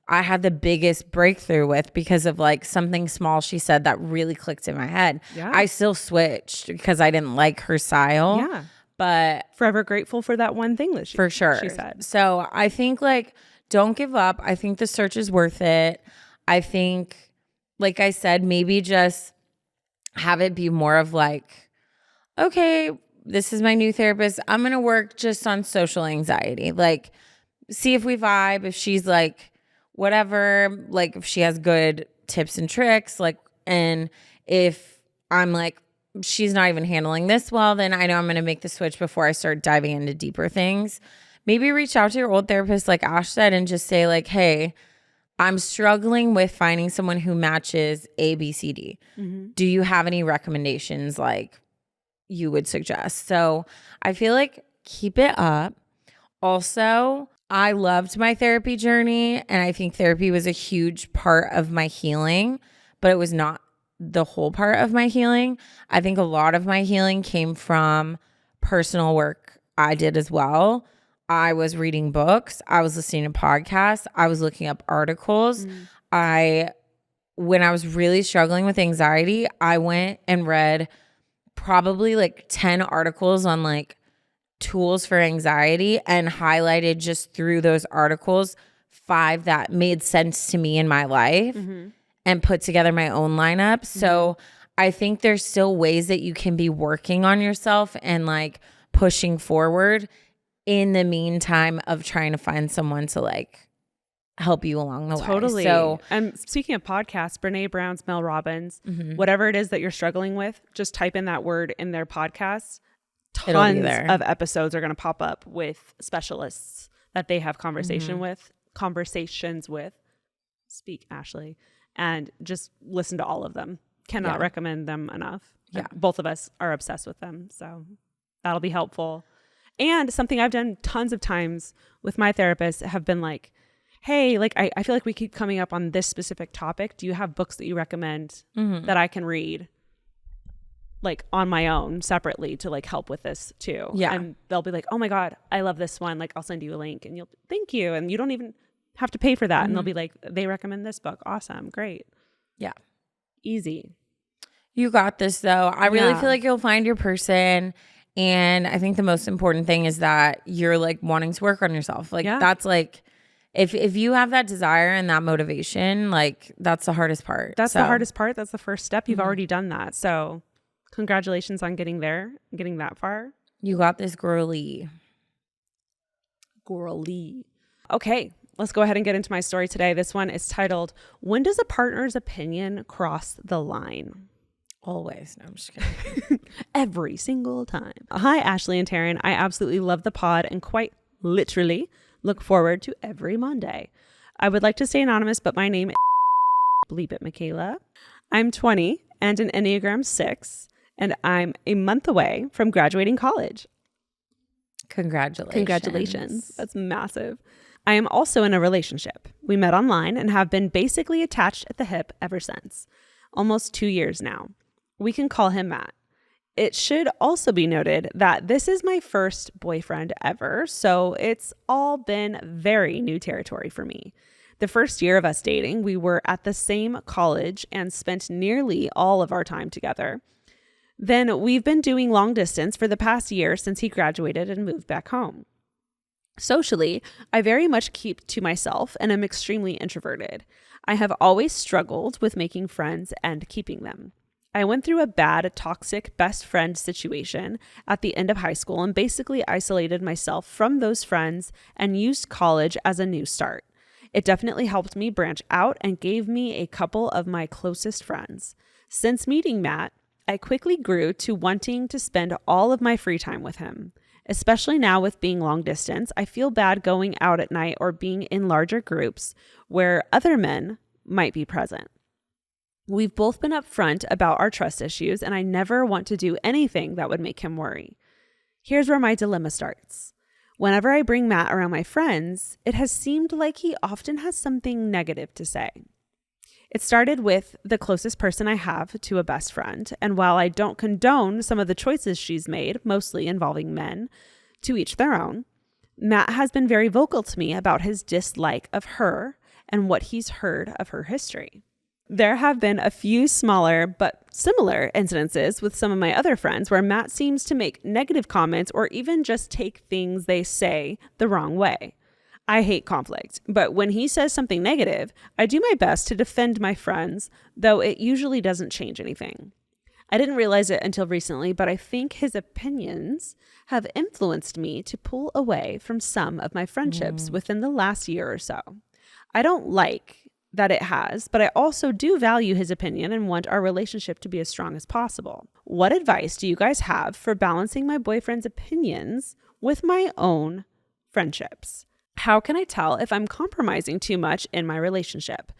I had the biggest breakthrough with because of like something small she said that really clicked in my head. Yeah. I still switched because I didn't like her style. Yeah. But forever grateful for that one thing that she said. So I think like don't give up. I think the search is worth it. I think like I said, maybe just have it be more of like, okay, this is my new therapist. I'm going to work just on social anxiety. Like, see if we vibe, if she's like, whatever, like if she has good tips and tricks, like, and if I'm like, she's not even handling this well, then I know I'm going to make the switch before I start diving into deeper things. Maybe reach out to your old therapist, like Ash said, and just say like, hey, I'm struggling with finding someone who matches A, B, C, D. Mm-hmm. Do you have any recommendations like you would suggest? So I feel like keep it up. Also, I loved my therapy journey, and I think therapy was a huge part of my healing, but it was not the whole part of my healing. I think a lot of my healing came from personal work I did as well. I was reading books. I was listening to podcasts. I was looking up articles. When I was really struggling with anxiety, I went and read probably like 10 articles on like tools for anxiety and highlighted just through those articles 5 that made sense to me in my life and put together my own lineup. So I think there's still ways that you can be working on yourself and like pushing forward in the meantime of trying to find someone to like help you along the way. Totally. So, and speaking of podcasts, Brene Brown's, Mel Robbins, whatever it is that you're struggling with, just type in that word in their podcast. Tons of episodes are going to pop up with specialists that they have conversations with. Speak, Ashley. And just listen to all of them. Cannot recommend them enough. Yeah. Both of us are obsessed with them. So that'll be helpful. And something I've done tons of times with my therapist have been like, hey, like I feel like we keep coming up on this specific topic. Do you have books that you recommend that I can read like on my own separately to like help with this too? Yeah. And they'll be like, oh my God, I love this one. Like I'll send you a link and you'll thank you. And you don't even have to pay for that. And they'll be like, they recommend this book. Awesome. Great. Yeah. Easy. You got this though. I really feel like you'll find your person. And I think the most important thing is that you're like wanting to work on yourself. Like that's like, if you have that desire and that motivation, like that's the hardest part. That's the hardest part. That's the first step. You've already done that. So congratulations on getting there, getting that far. You got this, girly. Girly. Okay, let's go ahead and get into my story today. This one is titled, When Does a Partner's Opinion Cross the Line? Always. No, I'm just kidding. Every single time. Hi, Ashley and Taryn. I absolutely love the pod and quite literally look forward to every Monday. I would like to stay anonymous, but my name is bleep it, Michaela. I'm 20 and an Enneagram 6, and I'm a month away from graduating college. Congratulations. That's massive. I am also in a relationship. We met online and have been basically attached at the hip ever since. Almost 2 years now. We can call him Matt. It should also be noted that this is my first boyfriend ever, so it's all been very new territory for me. The first year of us dating, we were at the same college and spent nearly all of our time together. Then we've been doing long distance for the past year since he graduated and moved back home. Socially, I very much keep to myself and am extremely introverted. I have always struggled with making friends and keeping them. I went through a bad, toxic best friend situation at the end of high school and basically isolated myself from those friends and used college as a new start. It definitely helped me branch out and gave me a couple of my closest friends. Since meeting Matt, I quickly grew to wanting to spend all of my free time with him. Especially now with being long distance, I feel bad going out at night or being in larger groups where other men might be present. We've both been upfront about our trust issues, and I never want to do anything that would make him worry. Here's where my dilemma starts. Whenever I bring Matt around my friends, it has seemed like he often has something negative to say. It started with the closest person I have to a best friend, and while I don't condone some of the choices she's made, mostly involving men, to each their own, Matt has been very vocal to me about his dislike of her and what he's heard of her history. There have been a few smaller but similar incidences with some of my other friends where Matt seems to make negative comments or even just take things they say the wrong way. I hate conflict, but when he says something negative, I do my best to defend my friends, though it usually doesn't change anything. I didn't realize it until recently, but I think his opinions have influenced me to pull away from some of my friendships within the last year or so. I don't like that it has, but I also do value his opinion and want our relationship to be as strong as possible. What advice do you guys have for balancing my boyfriend's opinions with my own friendships? How can I tell if I'm compromising too much in my relationship?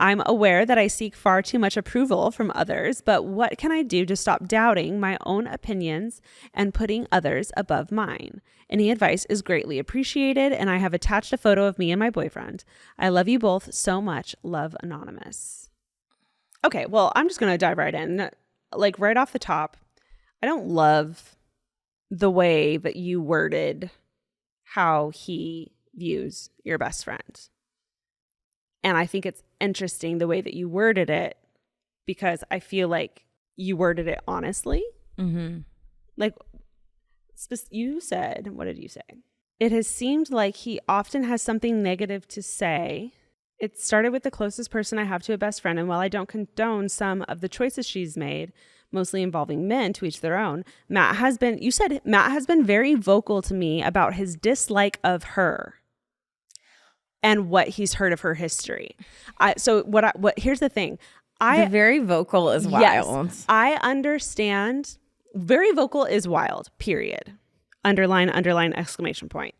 I'm aware that I seek far too much approval from others, but what can I do to stop doubting my own opinions and putting others above mine? Any advice is greatly appreciated, and I have attached a photo of me and my boyfriend. I love you both so much. Love, Anonymous. Okay, well, I'm just going to dive right in. Like right off the top, I don't love the way that you worded how he views your best friend. And I think it's interesting the way that you worded it, because I feel like you worded it honestly. Mm-hmm. Like you said, what did you say? It has seemed like he often has something negative to say. It started with the closest person I have to a best friend. And while I don't condone some of the choices she's made, mostly involving men, to each their own, Matt has been very vocal to me about his dislike of her and what he's heard of her history. Here's the thing. The very vocal is wild. Yes, I understand. Very vocal is wild, period. Underline, exclamation point.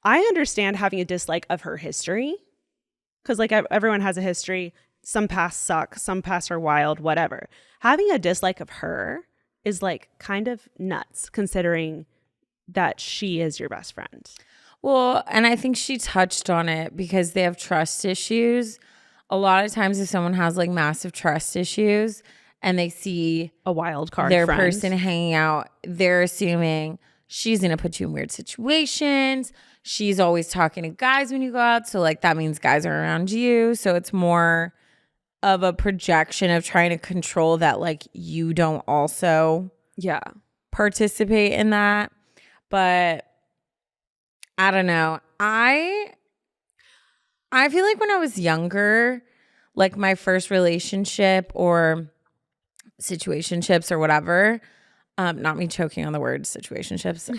I understand having a dislike of her history, because like everyone has a history. Some pasts suck, some pasts are wild, whatever. Having a dislike of her is like kind of nuts, considering that she is your best friend. Well, and I think she touched on it because they have trust issues. A lot of times if someone has like massive trust issues and they see a wild card their friend. person hanging out, they're assuming she's going to put you in weird situations. She's always talking to guys when you go out. So like that means guys are around you. So it's more of a projection of trying to control that like you don't also participate in that. But I don't know. I feel like when I was younger, like my first relationship or situationships or whatever, not me choking on the word situationships,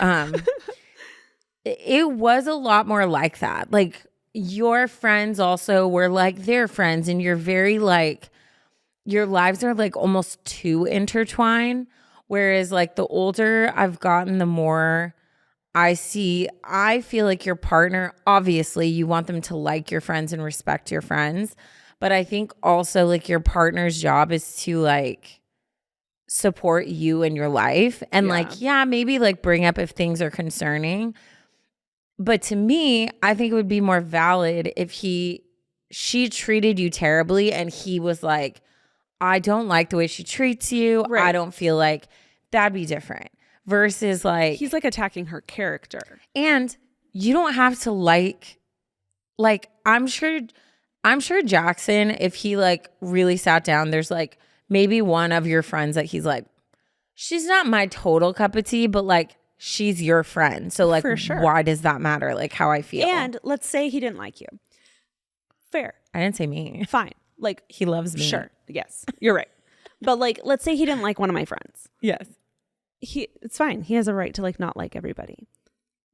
it was a lot more like that. Like your friends also were like their friends, and you're very like, your lives are like almost too intertwined. Whereas like the older I've gotten, the more I feel like your partner, obviously you want them to like your friends and respect your friends. But I think also like your partner's job is to like support you in your life and maybe like bring up if things are concerning. But to me, I think it would be more valid if she treated you terribly and he was like, I don't like the way she treats you. Right. I don't feel like that'd be different. Versus like he's like attacking her character. And you don't have to like I'm sure Jackson, if he like really sat down, there's like maybe one of your friends that he's like, she's not my total cup of tea, but like she's your friend. So like for sure. Why does that matter? Like how I feel. And let's say he didn't like you. Fair. I didn't say me. Fine. Like he loves me. Sure. Yes. You're right. But like let's say he didn't like one of my friends. Yes. It's fine. He has a right to like not like everybody.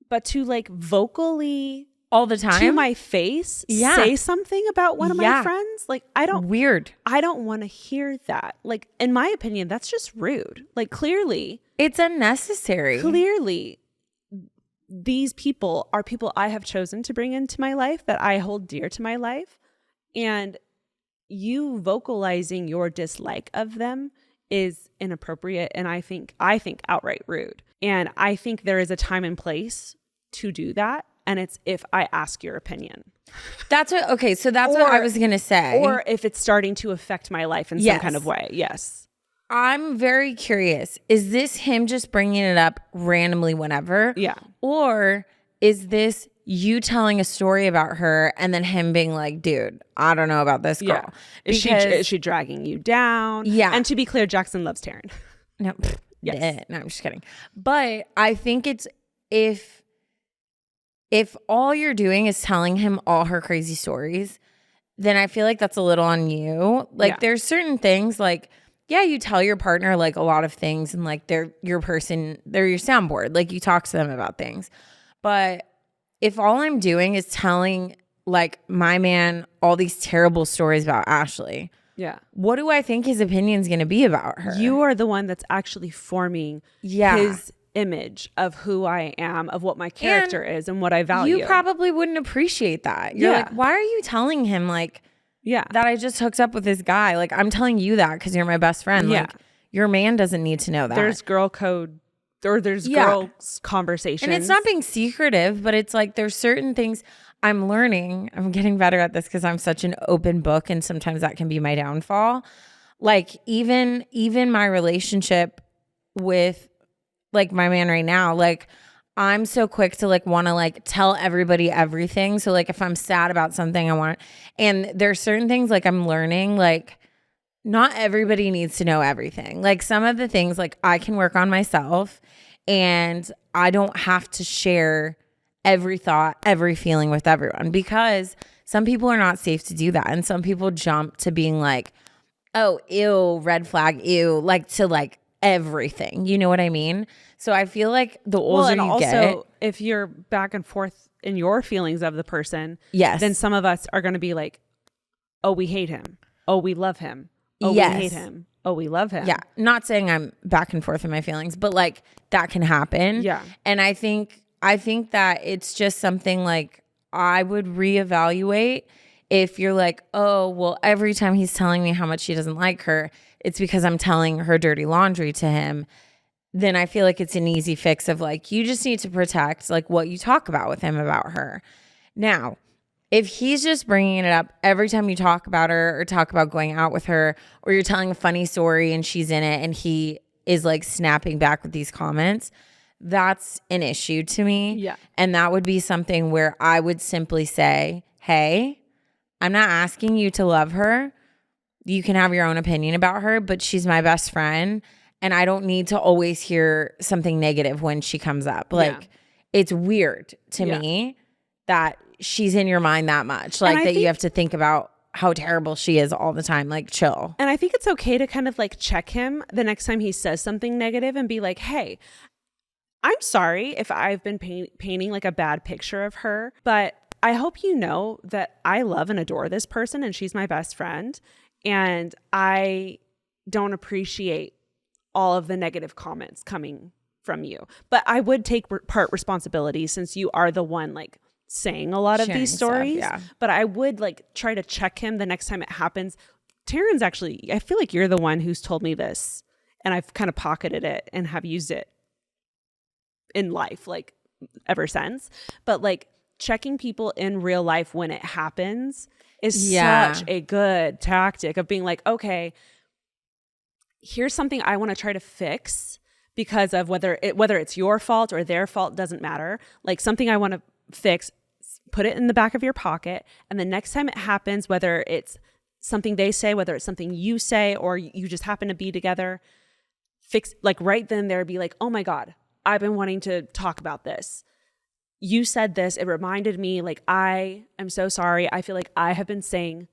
But to like vocally all the time to my face say something about one of my friends, like I don't want to hear that. Like in my opinion, that's just rude. Like clearly it's unnecessary. Clearly these people are people I have chosen to bring into my life, that I hold dear to my life, and you vocalizing your dislike of them is inappropriate, and I think outright rude. And I think there is a time and place to do that, and it's if I ask your opinion. That's what I was going to say. Or if it's starting to affect my life in some kind of way. Yes. I'm very curious. Is this him just bringing it up randomly whenever? Yeah. Or is this you telling a story about her and then him being like, dude, I don't know about this girl. Yeah. Is she dragging you down? Yeah. And to be clear, Jackson loves Taryn. No. Yes. No, I'm just kidding. But I think it's if if all you're doing is telling him all her crazy stories, then I feel like that's a little on you. Like there's certain things like, yeah, you tell your partner like a lot of things and like they're your soundboard. Like you talk to them about things. But if all I'm doing is telling like my man all these terrible stories about Ashley, what do I think his opinion's going to be about her? You are the one that's actually forming his image of who I am, of what my character is and what I value. You probably wouldn't appreciate that. You're like, why are you telling him like that I just hooked up with this guy? Like, I'm telling you that because you're my best friend. Like, your man doesn't need to know that. There's girl code or there's girls conversations. And it's not being secretive, but it's like there's certain things I'm learning. I'm getting better at this because I'm such an open book and sometimes that can be my downfall. Like even my relationship with like my man right now, like I'm so quick to like want to like tell everybody everything. So like if I'm sad about something and there's certain things like I'm learning, like not everybody needs to know everything. Like some of the things like I can work on myself and I don't have to share every thought, every feeling with everyone because some people are not safe to do that. And some people jump to being like, oh, ew, red flag, ew, like to like everything. You know what I mean? So I feel like the older you get, if you're back and forth in your feelings of the person, yes, then some of us are going to be like, oh, we hate him. Oh, we love him. Oh, we hate him. Oh, we love him. Yeah. Not saying I'm back and forth in my feelings, but like that can happen. Yeah. And I think that it's just something like I would reevaluate if you're like, oh, well, every time he's telling me how much he doesn't like her, it's because I'm telling her dirty laundry to him. Then I feel like it's an easy fix of like, you just need to protect like what you talk about with him about her. Now, if he's just bringing it up every time you talk about her or talk about going out with her, or you're telling a funny story and she's in it and he is like snapping back with these comments, that's an issue to me. Yeah. And that would be something where I would simply say, hey, I'm not asking you to love her. You can have your own opinion about her, but she's my best friend. And I don't need to always hear something negative when she comes up. Like, it's weird to me that she's in your mind that much. Like, that you have to think about how terrible she is all the time. Like, chill. And I think it's okay to kind of like check him the next time he says something negative and be like, hey, I'm sorry if I've been painting like a bad picture of her, but I hope you know that I love and adore this person and she's my best friend. And I don't appreciate all of the negative comments coming from you. But I would take part responsibility since you are the one like saying a lot of these stories. Stuff, But I would like try to check him the next time it happens. Taryn's actually, I feel like you're the one who's told me this and I've kind of pocketed it and have used it in life like ever since. But like checking people in real life when it happens is such a good tactic of being like, okay, here's something I want to try to fix because of whether it's your fault or their fault, doesn't matter. Like something I want to fix, put it in the back of your pocket. And the next time it happens, whether it's something they say, whether it's something you say, or you just happen to be together, fix like right then there, be like, oh my God, I've been wanting to talk about this. You said this, it reminded me, like, I am so sorry. I feel like I have been saying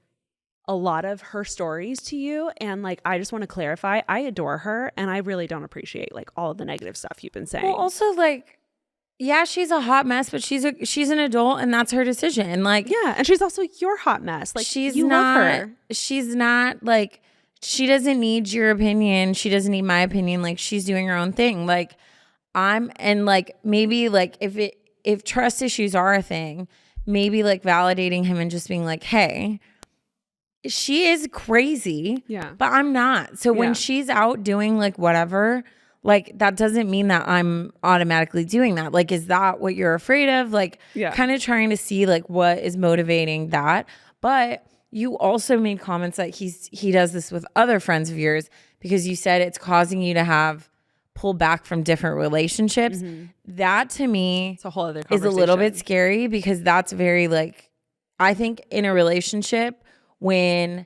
a lot of her stories to you. And like, I just want to clarify, I adore her. And I really don't appreciate like all of the negative stuff you've been saying. Well, also like, yeah, she's a hot mess, but she's an adult and that's her decision. Like, yeah. And she's also your hot mess. Like you love her. She's not like, she doesn't need your opinion. She doesn't need my opinion. Like she's doing her own thing. Like and like, maybe like if trust issues are a thing, maybe like validating him and just being like, hey, she is crazy, but I'm not. So when she's out doing like whatever, like that doesn't mean that I'm automatically doing that. Like, is that what you're afraid of? Like kind of trying to see like what is motivating that. But you also made comments that he does this with other friends of yours because you said it's causing you to pull back from different relationships. That to me it's a whole other is a little bit scary because that's very like, I think in a relationship when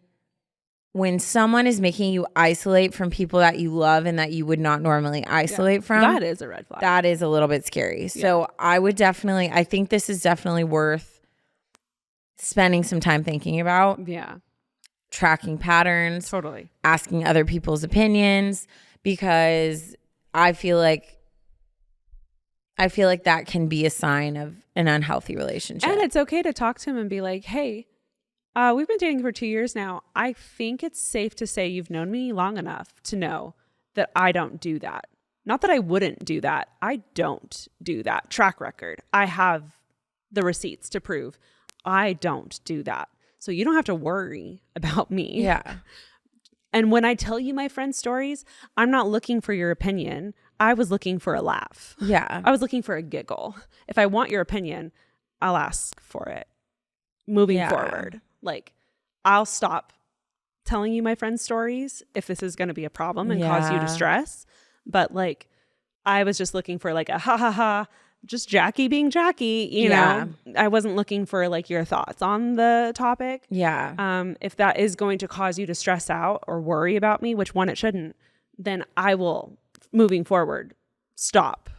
when someone is making you isolate from people that you love and that you would not normally isolate from, that is a red flag. That is a little bit scary. So I think this is definitely worth spending some time thinking about. Yeah. Tracking patterns. Totally. Asking other people's opinions, because I feel like that can be a sign of an unhealthy relationship. And it's okay to talk to him and be like, hey, we've been dating for 2 years now. I think it's safe to say you've known me long enough to know that I don't do that. Not that I wouldn't do that. I don't do that. Track record. I have the receipts to prove I don't do that. So you don't have to worry about me. Yeah. And when I tell you my friend's stories, I'm not looking for your opinion. I was looking for a laugh. Yeah. I was looking for a giggle. If I want your opinion, I'll ask for it. Moving forward. Like, I'll stop telling you my friend's stories if this is going to be a problem and cause you distress. But like, I was just looking for like a ha ha ha, just Jackie being Jackie, you know. I wasn't looking for like your thoughts on the topic. Yeah. If that is going to cause you to stress out or worry about me, which one it shouldn't, then I will, moving forward, stop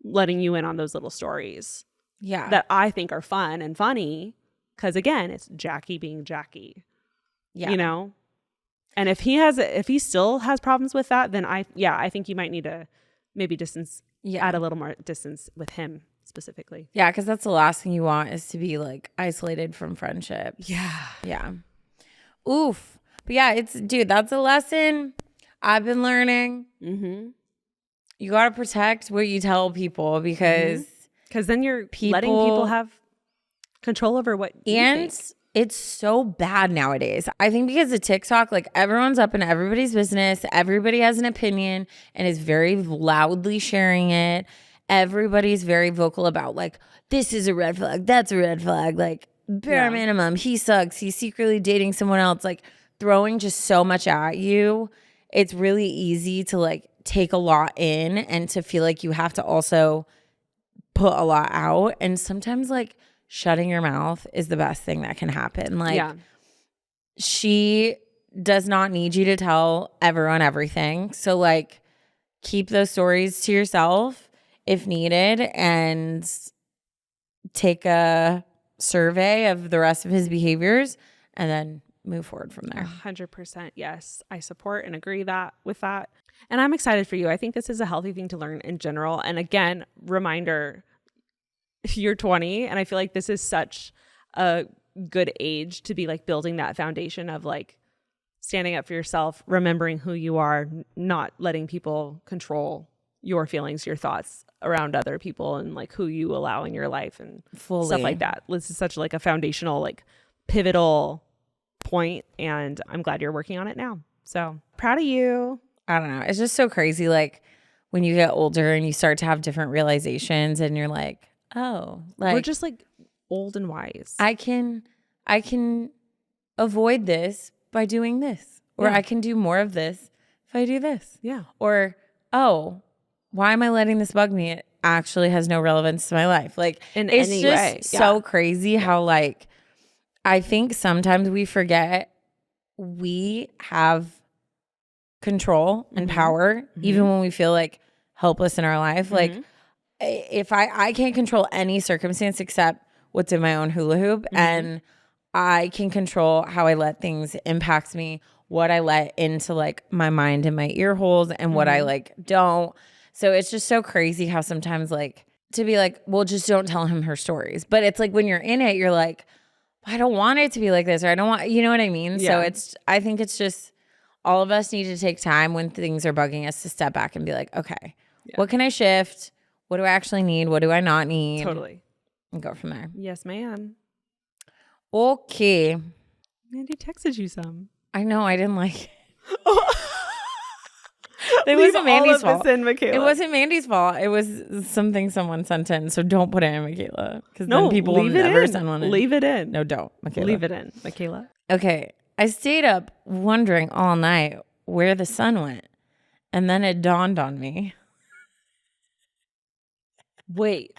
letting you in on those little stories that I think are fun and funny. Because again, it's Jackie being Jackie, you know? And if he still has problems with that, then I think you might need to maybe add a little more distance with him specifically. Yeah, because that's the last thing you want, is to be like isolated from friendships. Yeah. Oof. But yeah, that's a lesson I've been learning. Mm-hmm. You got to protect what you tell people, because then you're letting people have control over what you think. It's so bad nowadays. I think because of TikTok, like everyone's up in everybody's business. Everybody has an opinion and is very loudly sharing it. Everybody's very vocal about like, this is a red flag, that's a red flag. Like bare minimum, he sucks, he's secretly dating someone else. Like throwing just so much at you. It's really easy to like take a lot in and to feel like you have to also put a lot out. And sometimes like shutting your mouth is the best thing that can happen. Like she does not need you to tell everyone everything. So like keep those stories to yourself if needed, and take a survey of the rest of his behaviors and then move forward from there. 100%. Yes. I support and agree with that. And I'm excited for you. I think this is a healthy thing to learn in general. And again, reminder, you're 20, and I feel like this is such a good age to be like building that foundation of like standing up for yourself, remembering who you are, not letting people control your feelings, your thoughts around other people, and like who you allow in your life and stuff like that. This is such like a foundational, like pivotal point, and I'm glad you're working on it now. So proud of you. I don't know. It's just so crazy. Like when you get older and you start to have different realizations and you're like, oh, like we're just like old and wise. I can avoid this by doing this, or I can do more of this if I do this. Yeah. Or, oh, why am I letting this bug me? It actually has no relevance to my life. Like it's any just way. so crazy how like, I think sometimes we forget we have control and power, even when we feel like helpless in our life. Like if I can't control any circumstance except what's in my own hula hoop, and I can control how I let things impact me, what I let into like my mind and my ear holes, and what I like don't. So it's just so crazy how sometimes like to be like, well, just don't tell him her stories. But it's like when you're in it, you're like, I don't want it to be like this, or I don't want, you know what I mean? Yeah. So I think it's just all of us need to take time when things are bugging us to step back and be like, okay, what can I shift? What do I actually need? What do I not need? Totally. And go from there. Yes, ma'am. Okay. Mandy texted you some. I know, I didn't like it. It wasn't Mandy's fault. It wasn't Mandy's fault. It was something someone sent in. So don't put it in, Michaela. Because then people will never send one in. Leave it in. No, don't, Michaela. Leave it in, Michaela. Okay. I stayed up wondering all night where the sun went. And then it dawned on me. Wait.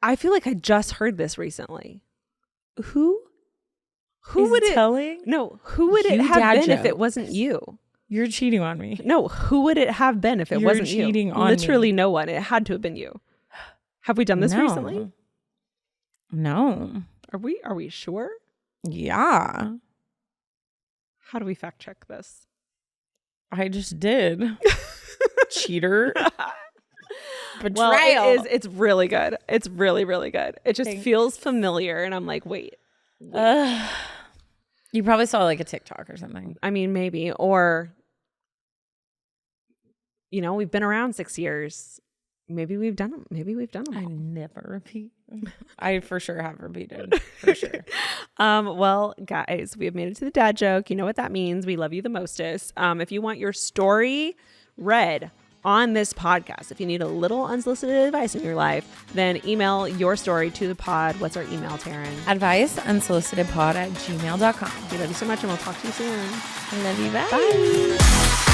I feel like I just heard this recently. Who Who would it have been if it wasn't you? You're cheating on me. No, who would it have been if it wasn't you? Cheating on Literally me. no one. It had to have been you. Have we done this recently? No. Are we sure? Yeah. How do we fact check this? I just did. Cheater. Betrayal. Well, it's really good. It's really, really good. It just feels familiar. And I'm like, wait. You probably saw like a TikTok or something. I mean, maybe. Or, we've been around 6 years. Maybe we've done them. I never repeat. I for sure have repeated. For sure. Well, guys, we have made it to the dad joke. You know what that means. We love you the mostest. If you want your story read on this podcast, if you need a little unsolicited advice in your life, then email your story to the pod. What's our email, Taryn? Advice, unsolicitedpod@gmail.com. We love you so much, and we'll talk to you soon. I love you. Bye. Bye.